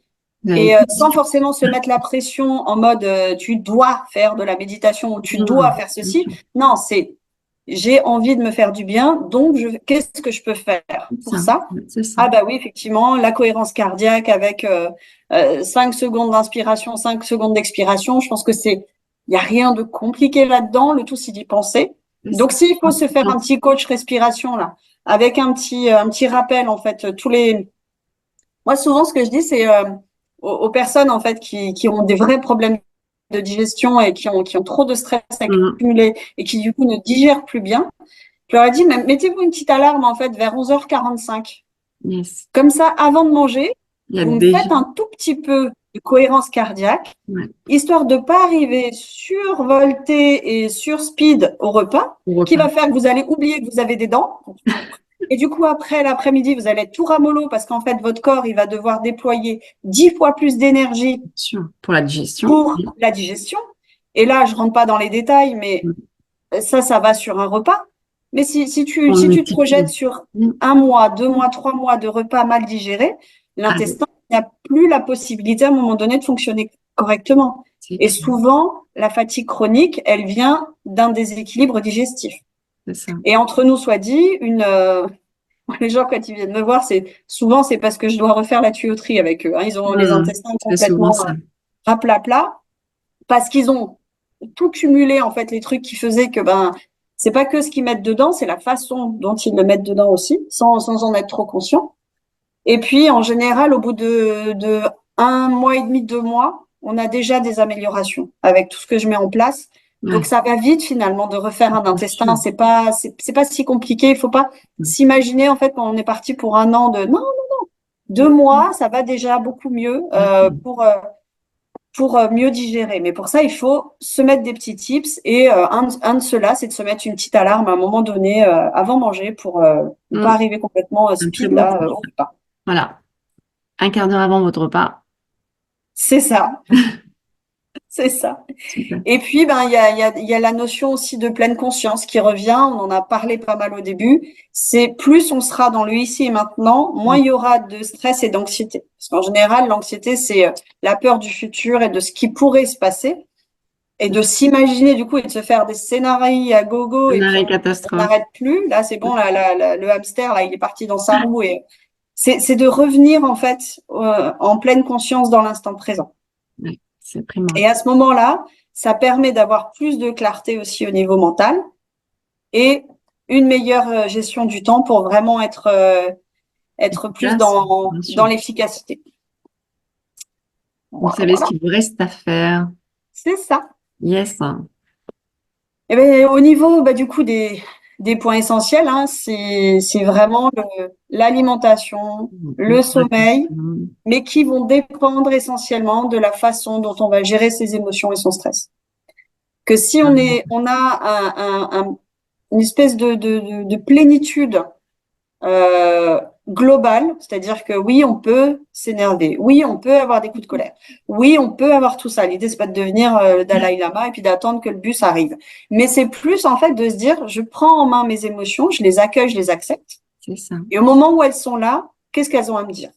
A: Ouais.
B: Et sans forcément se mettre la pression en mode tu dois faire de la méditation ou tu dois
A: Non,
B: faire ceci. Non, c'est j'ai envie de me faire du bien, donc qu'est-ce que je peux faire
A: c'est
B: pour
A: ça,
B: ça?
A: c'est ça.
B: Ah bah oui, effectivement, la cohérence cardiaque avec 5 secondes d'inspiration, 5 secondes d'expiration, je pense que il n'y a rien de compliqué là-dedans, le tout c'est d'y penser.
A: C'est ça.
B: Donc s'il faut se faire un petit coach respiration là, avec un petit rappel en fait, moi, souvent, ce que je dis, c'est aux personnes en fait qui ont des vrais problèmes de digestion et qui ont trop de stress
A: Mm.
B: accumulé et qui du coup ne digèrent plus bien. Je leur ai dit, mettez-vous une petite alarme en fait vers 11h45.
A: Yes.
B: Comme ça, avant de manger,
A: Il y a
B: vous me
A: déjà.
B: faites un tout petit peu de cohérence cardiaque,
A: Ouais,
B: histoire de pas arriver survolté et sur speed au repas,
A: au
B: qui
A: repas.
B: va faire que vous allez oublier que vous avez des dents. Et du coup, après l'après-midi, vous allez être tout ramollo parce qu'en fait, votre corps, il va devoir déployer 10 fois plus d'énergie
A: Bien sûr. Pour la digestion.
B: pour
A: Oui.
B: la digestion. Et là, je rentre pas dans les détails, mais
A: Mm.
B: ça va sur un repas. Mais
A: On
B: si tu te projettes
A: multiplie.
B: sur
A: Mm.
B: un mois, 2 mois, 3 mois de repas mal digérés,
A: Allez,
B: l'intestin n'a plus la possibilité à un moment donné de fonctionner correctement.
A: c'est
B: Et
A: clair.
B: souvent, la fatigue chronique, elle vient d'un déséquilibre digestif.
A: C'est ça.
B: Et entre nous soit dit, les gens, quand ils viennent me voir, souvent c'est parce que je dois refaire la tuyauterie avec eux, hein. Ils ont les
A: Mm.
B: intestins
A: C'est souvent
B: complètement
A: ça.
B: raplapla parce qu'ils ont tout cumulé en fait les trucs qui faisaient que ben C'est pas que ce qu'ils mettent dedans, c'est la façon dont ils le mettent dedans aussi, sans en être trop conscient. Et puis, en général, au bout de 1 mois et demi, 2 mois, on a déjà des améliorations avec tout ce que je mets en place. Donc,
A: Ouais,
B: ça va vite finalement de refaire un
A: bien sûr.
B: intestin. C'est pas si compliqué. Il faut pas s'imaginer en fait quand on est parti pour un an de non, 2 mois, ça va déjà beaucoup mieux pour mieux digérer. Mais pour ça, il faut se mettre des petits tips. Et un de ceux-là, c'est de se mettre une petite alarme à un moment donné avant manger pour ne pas
A: Mm.
B: arriver complètement
A: Un très
B: speed
A: bon
B: là
A: tip.
B: au repas.
A: Voilà. Un quart d'heure avant votre repas.
B: C'est ça, c'est ça.
A: Super.
B: Et puis, ben, il y a la notion aussi de pleine conscience qui revient. On en a parlé pas mal au début. C'est plus on sera dans le ici et maintenant, moins il y aura de stress et d'anxiété. Parce qu'en général, l'anxiété, c'est la peur du futur et de ce qui pourrait se passer et de s'imaginer du coup et de se faire des scénarios à gogo
A: Un
B: et puis
A: arrêt
B: on
A: catastrophe.
B: n'arrête plus. Là, c'est bon, là, le hamster, là, il est parti dans sa roue et c'est de revenir en fait en pleine conscience dans l'instant présent.
A: Ouais, c'est
B: Et
A: primordial.
B: à ce moment-là, ça permet d'avoir plus de clarté aussi au niveau mental et une meilleure gestion du temps pour vraiment être plus
A: Efficace,
B: dans,
A: bien sûr.
B: dans l'efficacité.
A: Vous
B: Voilà,
A: savez ce
B: voilà.
A: qu'il vous reste à faire.
B: C'est ça.
A: Yes.
B: Et ben, au niveau du coup des points essentiels, hein, c'est vraiment l'alimentation, le sommeil, mais qui vont dépendre essentiellement de la façon dont on va gérer ses émotions et son stress. Que si on a une espèce de plénitude euh, globale, c'est-à-dire que oui, on peut s'énerver, oui, on peut avoir des coups de colère, oui, on peut avoir tout ça. L'idée, c'est pas de devenir le Dalai Lama et puis d'attendre que le bus arrive. Mais c'est plus en fait de se dire, je prends en main mes émotions, je les accueille, je les accepte.
A: C'est ça.
B: Et au moment où elles sont là, qu'est-ce qu'elles ont à me dire?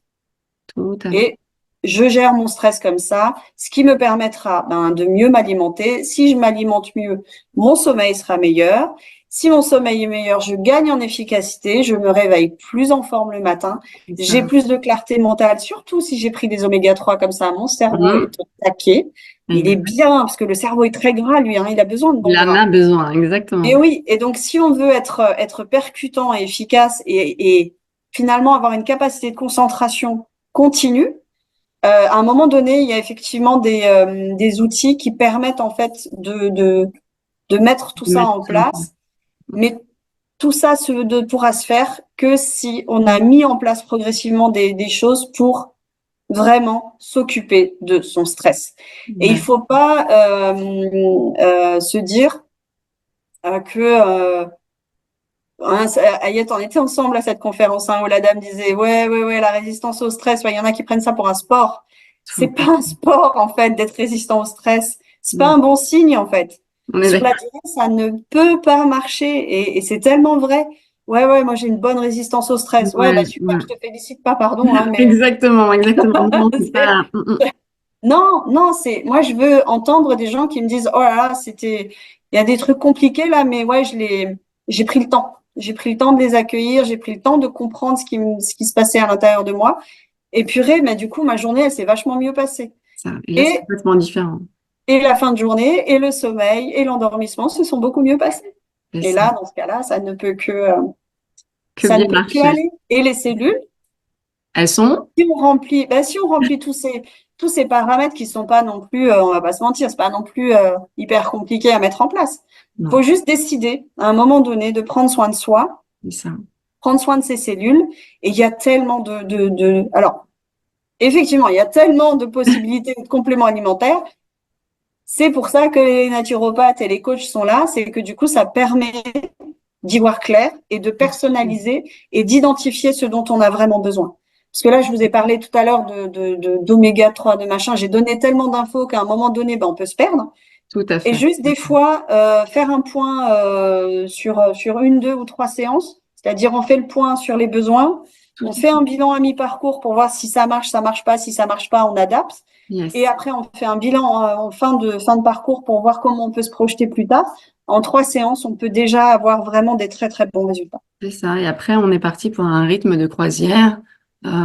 A: Tout à fait.
B: Et je gère mon stress comme ça, ce qui me permettra de mieux m'alimenter. Si je m'alimente mieux, mon sommeil sera meilleur. Si mon sommeil est meilleur, je gagne en efficacité, je me réveille plus en forme le matin,
A: C'est ça.
B: j'ai plus de clarté mentale, surtout si j'ai pris des oméga 3 comme ça, mon cerveau est
A: Mhm.
B: au taquet. Il est
A: Exact.
B: bien, parce que le cerveau est très gras, lui, hein, il a besoin de
A: Il
B: bons
A: en
B: gras.
A: a besoin, exactement.
B: Et oui, et donc si on veut être percutant et efficace et finalement avoir une capacité de concentration continue, à un moment donné, il y a effectivement des outils qui permettent en fait de mettre tout
A: De
B: ça
A: mettre
B: en
A: ça en place.
B: place. Mais tout ça pourra se faire que si on a mis en place progressivement des choses pour vraiment s'occuper de son stress. Et il
A: Ouais.
B: faut pas se dire que hein, Ayette, on était ensemble à cette conférence où la dame disait ouais, ouais, ouais, la résistance au stress, ouais, il y en a qui prennent ça pour un sport. C'est
A: Tout
B: pas
A: à
B: un
A: fait.
B: sport en fait d'être résistant au stress. C'est pas
A: Ouais.
B: un bon signe en fait.
A: On est
B: Sur la
A: d'accord.
B: durée, ça ne peut pas marcher et c'est tellement vrai. Ouais, ouais, moi j'ai une bonne résistance au stress. Ouais, bah
A: Ouais,
B: super,
A: ouais.
B: je te félicite pas, pardon, hein, mais
A: Exactement, exactement. Non, c'est
B: c'est-
A: pas.
B: non, non, c'est moi je veux entendre des gens qui me disent oh là là, il y a des trucs compliqués là, mais ouais, j'ai pris le temps. J'ai pris le temps de les accueillir, j'ai pris le temps de comprendre ce qui se passait à l'intérieur de moi. Et purée, mais du coup, ma journée, elle s'est vachement mieux passée.
A: Ça. Et là, c'est
B: Et,
A: complètement différent.
B: et la fin de journée, et le sommeil, et l'endormissement se sont beaucoup mieux passés.
A: C'est
B: Et
A: ça.
B: là, dans ce cas-là,
A: Que
B: ça ne
A: bien
B: peut que
A: marcher.
B: aller. Et les cellules,
A: Elles sont?
B: si on remplit tous ces paramètres qui sont pas non plus, on va pas se mentir, c'est pas non plus hyper compliqué à mettre en place.
A: Non,
B: Faut juste décider à un moment donné de prendre soin de soi,
A: c'est ça.
B: prendre soin de ses cellules. Et il y a tellement alors, effectivement, il y a tellement de possibilités de compléments alimentaires. C'est pour ça que les naturopathes et les coachs sont là, c'est que du coup, ça permet d'y voir clair et de personnaliser et d'identifier ce dont on a vraiment besoin. Parce que là, je vous ai parlé tout à l'heure d'oméga 3, de machin. J'ai donné tellement d'infos qu'à un moment donné, on peut se perdre.
A: Tout à
B: Et
A: fait.
B: juste des fois, faire un point sur une, deux ou trois séances, c'est-à-dire on fait le point sur les besoins,
A: Tout
B: on
A: à
B: fait
A: fait.
B: un bilan à mi-parcours pour voir si ça marche pas, si ça marche pas, on adapte. Et
A: Yes.
B: après, on fait un bilan en fin de parcours pour voir comment on peut se projeter plus tard. En 3 séances, on peut déjà avoir vraiment des très, très bons résultats.
A: C'est ça. Et après, on est parti pour un rythme de croisière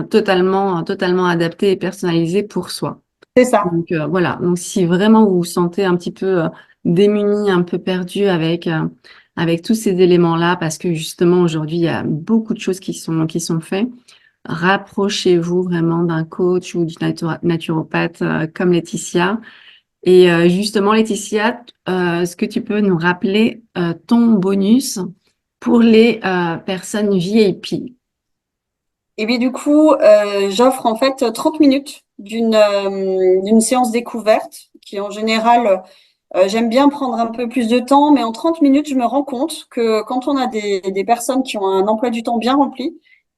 A: totalement adapté et personnalisé pour soi.
B: C'est ça.
A: Donc voilà. Donc si vraiment vous vous sentez un petit peu démuni, un peu perdu avec tous ces éléments-là, parce que justement aujourd'hui, il y a beaucoup de choses qui sont faites. Rapprochez-vous vraiment d'un coach ou d'une naturopathe comme Laetitia. Et justement, Laetitia, est-ce que tu peux nous rappeler ton bonus pour les personnes VIP?
B: Et bien du coup, j'offre en fait 30 minutes d'une séance découverte qui en général, j'aime bien prendre un peu plus de temps, mais en 30 minutes, je me rends compte que quand on a des personnes qui ont un emploi du temps bien rempli,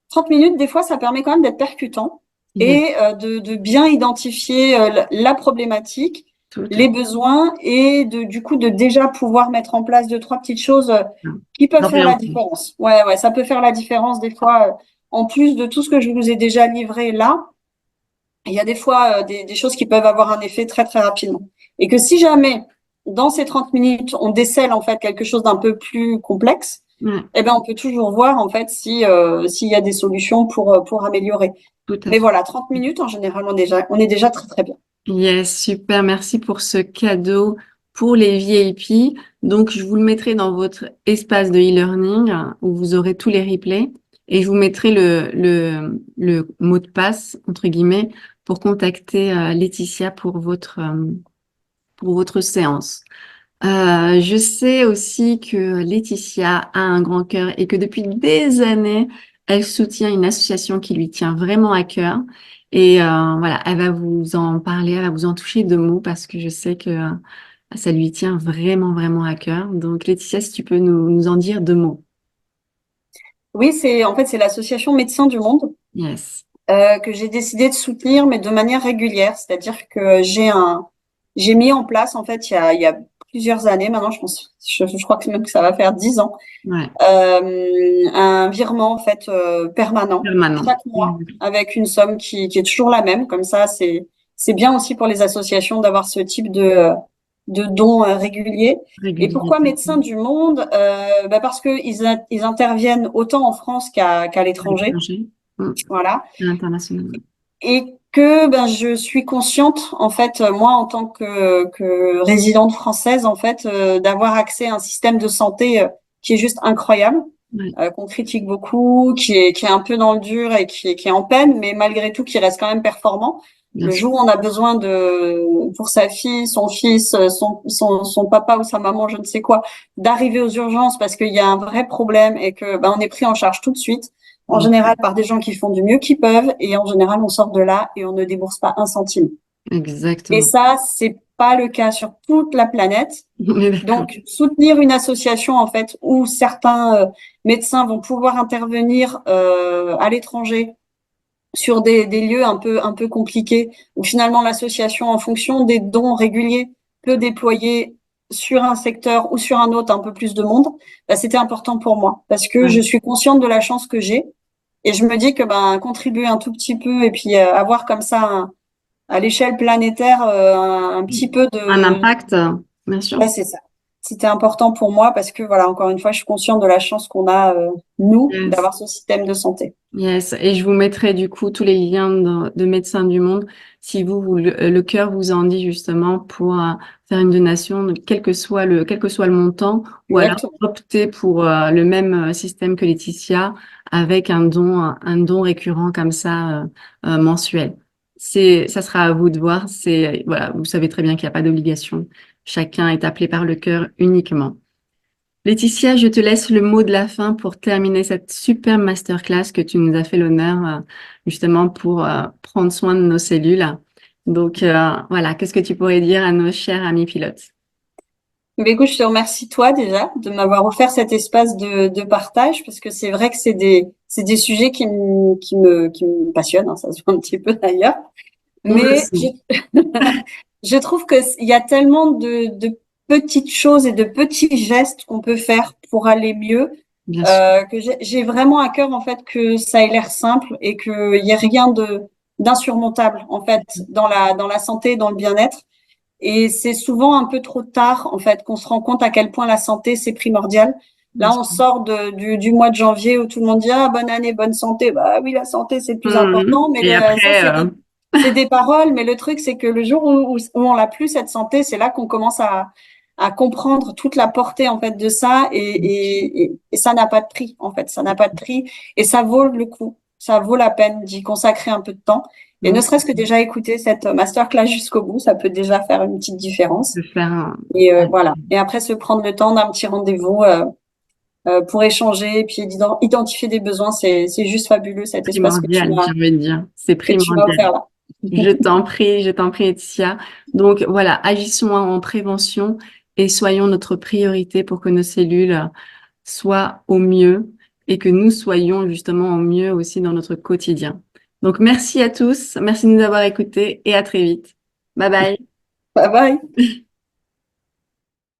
B: 30 minutes, des fois, ça permet quand même d'être percutant
A: Yes,
B: et de bien identifier la problématique,
A: tout à
B: les besoins et du coup de déjà pouvoir mettre en place deux, trois petites choses
A: fait.
B: qui peuvent faire la
A: D'orienter.
B: différence. Ouais, ouais, ça peut faire la différence des fois. En plus de tout ce que je vous ai déjà livré là, il y a des fois des choses qui peuvent avoir un effet très très rapidement. Et que si jamais dans ces 30 minutes on décèle en fait quelque chose d'un peu plus complexe,
A: Ouais,
B: eh ben on peut toujours voir en fait si s'il y a des solutions pour améliorer.
A: tout à
B: Mais
A: fait.
B: voilà, 30 minutes en général on est déjà très très bien.
A: Yes, super. Merci pour ce cadeau pour les VIP. Donc, je vous le mettrai dans votre espace de e-learning où vous aurez tous les replays et je vous mettrai le mot de passe, entre guillemets, pour contacter Laetitia pour votre séance. Je sais aussi que Laetitia a un grand cœur et que depuis des années, elle soutient une association qui lui tient vraiment à cœur. Et voilà, elle va vous en parler, elle va vous en toucher deux mots parce que je sais que ça lui tient vraiment, vraiment à cœur. Donc, Laetitia, si tu peux nous en dire deux mots.
B: Oui, c'est en fait c'est l'association Médecins du Monde
A: Yes.
B: que j'ai décidé de soutenir, mais de manière régulière. C'est-à-dire que j'ai mis en place, en fait, il y a plusieurs années maintenant, je crois que même que ça va faire 10 ans,
A: Ouais.
B: un virement, en fait, permanent,
A: Permanent.
B: chaque mois, avec une somme qui est toujours la même. Comme ça, c'est bien aussi pour les associations d'avoir ce type de dons réguliers. Et pourquoi
A: Régulier.
B: Médecins du Monde? Parce que ils interviennent autant en France qu'à
A: À
B: l'étranger.
A: l'étranger. Mm.
B: Voilà.
A: À l'international.
B: Et que ben, je suis consciente, en fait, moi, en tant que résidente française, en fait, d'avoir accès à un système de santé qui est juste incroyable,
A: Ouais,
B: qu'on critique beaucoup, qui est un peu dans le dur et qui est en peine, mais malgré tout, qui reste quand même performant.
A: bien
B: Le
A: sûr.
B: jour où on a besoin pour sa fille, son fils, son papa ou sa maman, je ne sais quoi, d'arriver aux urgences parce qu'il y a un vrai problème et que ben, on est pris en charge tout de suite, en général par des gens qui font du mieux qu'ils peuvent, et en général on sort de là et on ne débourse pas un centime. Et
A: Exactement.
B: ça, c'est pas le cas sur toute la planète.
A: On est d'accord.
B: Donc, soutenir une association en fait où certains médecins vont pouvoir intervenir à l'étranger sur des lieux un peu compliqués, où finalement l'association, en fonction des dons réguliers, peut déployer sur un secteur ou sur un autre un peu plus de monde, bah, c'était important pour moi parce que je
A: Ouais.
B: suis consciente de la chance que j'ai et je me dis que ben contribuer un tout petit peu et puis avoir comme ça à l'échelle planétaire un petit peu
A: Un
B: de
A: impact, bien sûr.
B: ouais, c'est ça. C'était important pour moi parce que voilà, encore une fois, je suis consciente de la chance qu'on a nous
A: Yes.
B: d'avoir ce système de santé.
A: Yes, et je vous mettrai du coup tous les liens de Médecins du Monde si le cœur vous en dit justement pour faire une donation, quel que soit le montant, ou alors
B: Exactement.
A: opter pour le même système que Laetitia avec un don récurrent comme ça mensuel. Ça sera à vous de voir. Voilà, vous savez très bien qu'il n'y a pas d'obligation. Chacun est appelé par le cœur uniquement. Laetitia, je te laisse le mot de la fin pour terminer cette super masterclass que tu nous as fait l'honneur justement pour prendre soin de nos cellules. Donc voilà, qu'est-ce que tu pourrais dire à nos chers amis pilotes?
B: Mais écoute, je te remercie toi déjà de m'avoir offert cet espace de partage parce que c'est vrai que c'est des sujets qui me passionnent, hein, ça se voit un petit peu d'ailleurs.
A: Moi
B: Mais
A: aussi,
B: je trouve que il y a tellement de petites choses et de petits gestes qu'on peut faire pour aller mieux,
A: bien sûr.
B: que j'ai vraiment à cœur en fait que ça ait l'air simple et qu'il y ait rien d'insurmontable en fait dans la santé, dans le bien-être. Et c'est souvent un peu trop tard en fait qu'on se rend compte à quel point la santé c'est primordial.
A: Bien
B: Là, on
A: sûr.
B: sort du mois de janvier où tout le monde dit ah bonne année, bonne santé. Bah oui, la santé c'est le plus
A: Mhm.
B: important, mais
A: Et
B: ça
A: après,
B: c'est des paroles. Mais le truc c'est que le jour où on l'a plus cette santé, c'est là qu'on commence à à comprendre toute la portée en fait de ça et ça n'a pas de prix en fait, ça n'a pas de prix et ça vaut le coup, ça vaut la peine d'y consacrer un peu de temps et ne serait-ce que déjà écouter cette masterclass jusqu'au bout, ça peut déjà faire une petite différence
A: de faire un...
B: et voilà. Et après se prendre le temps d'un petit rendez-vous pour échanger et puis identifier des besoins, c'est juste fabuleux cet espace
A: primordial, j'ai envie de dire. C'est
B: que tu m'as
A: primordial.
B: offert là.
A: Je t'en prie, Laetitia. Donc voilà, agissons en prévention et soyons notre priorité pour que nos cellules soient au mieux et que nous soyons justement au mieux aussi dans notre quotidien. Donc merci à tous, merci de nous avoir écoutés et à très vite. Bye bye.
B: Bye bye.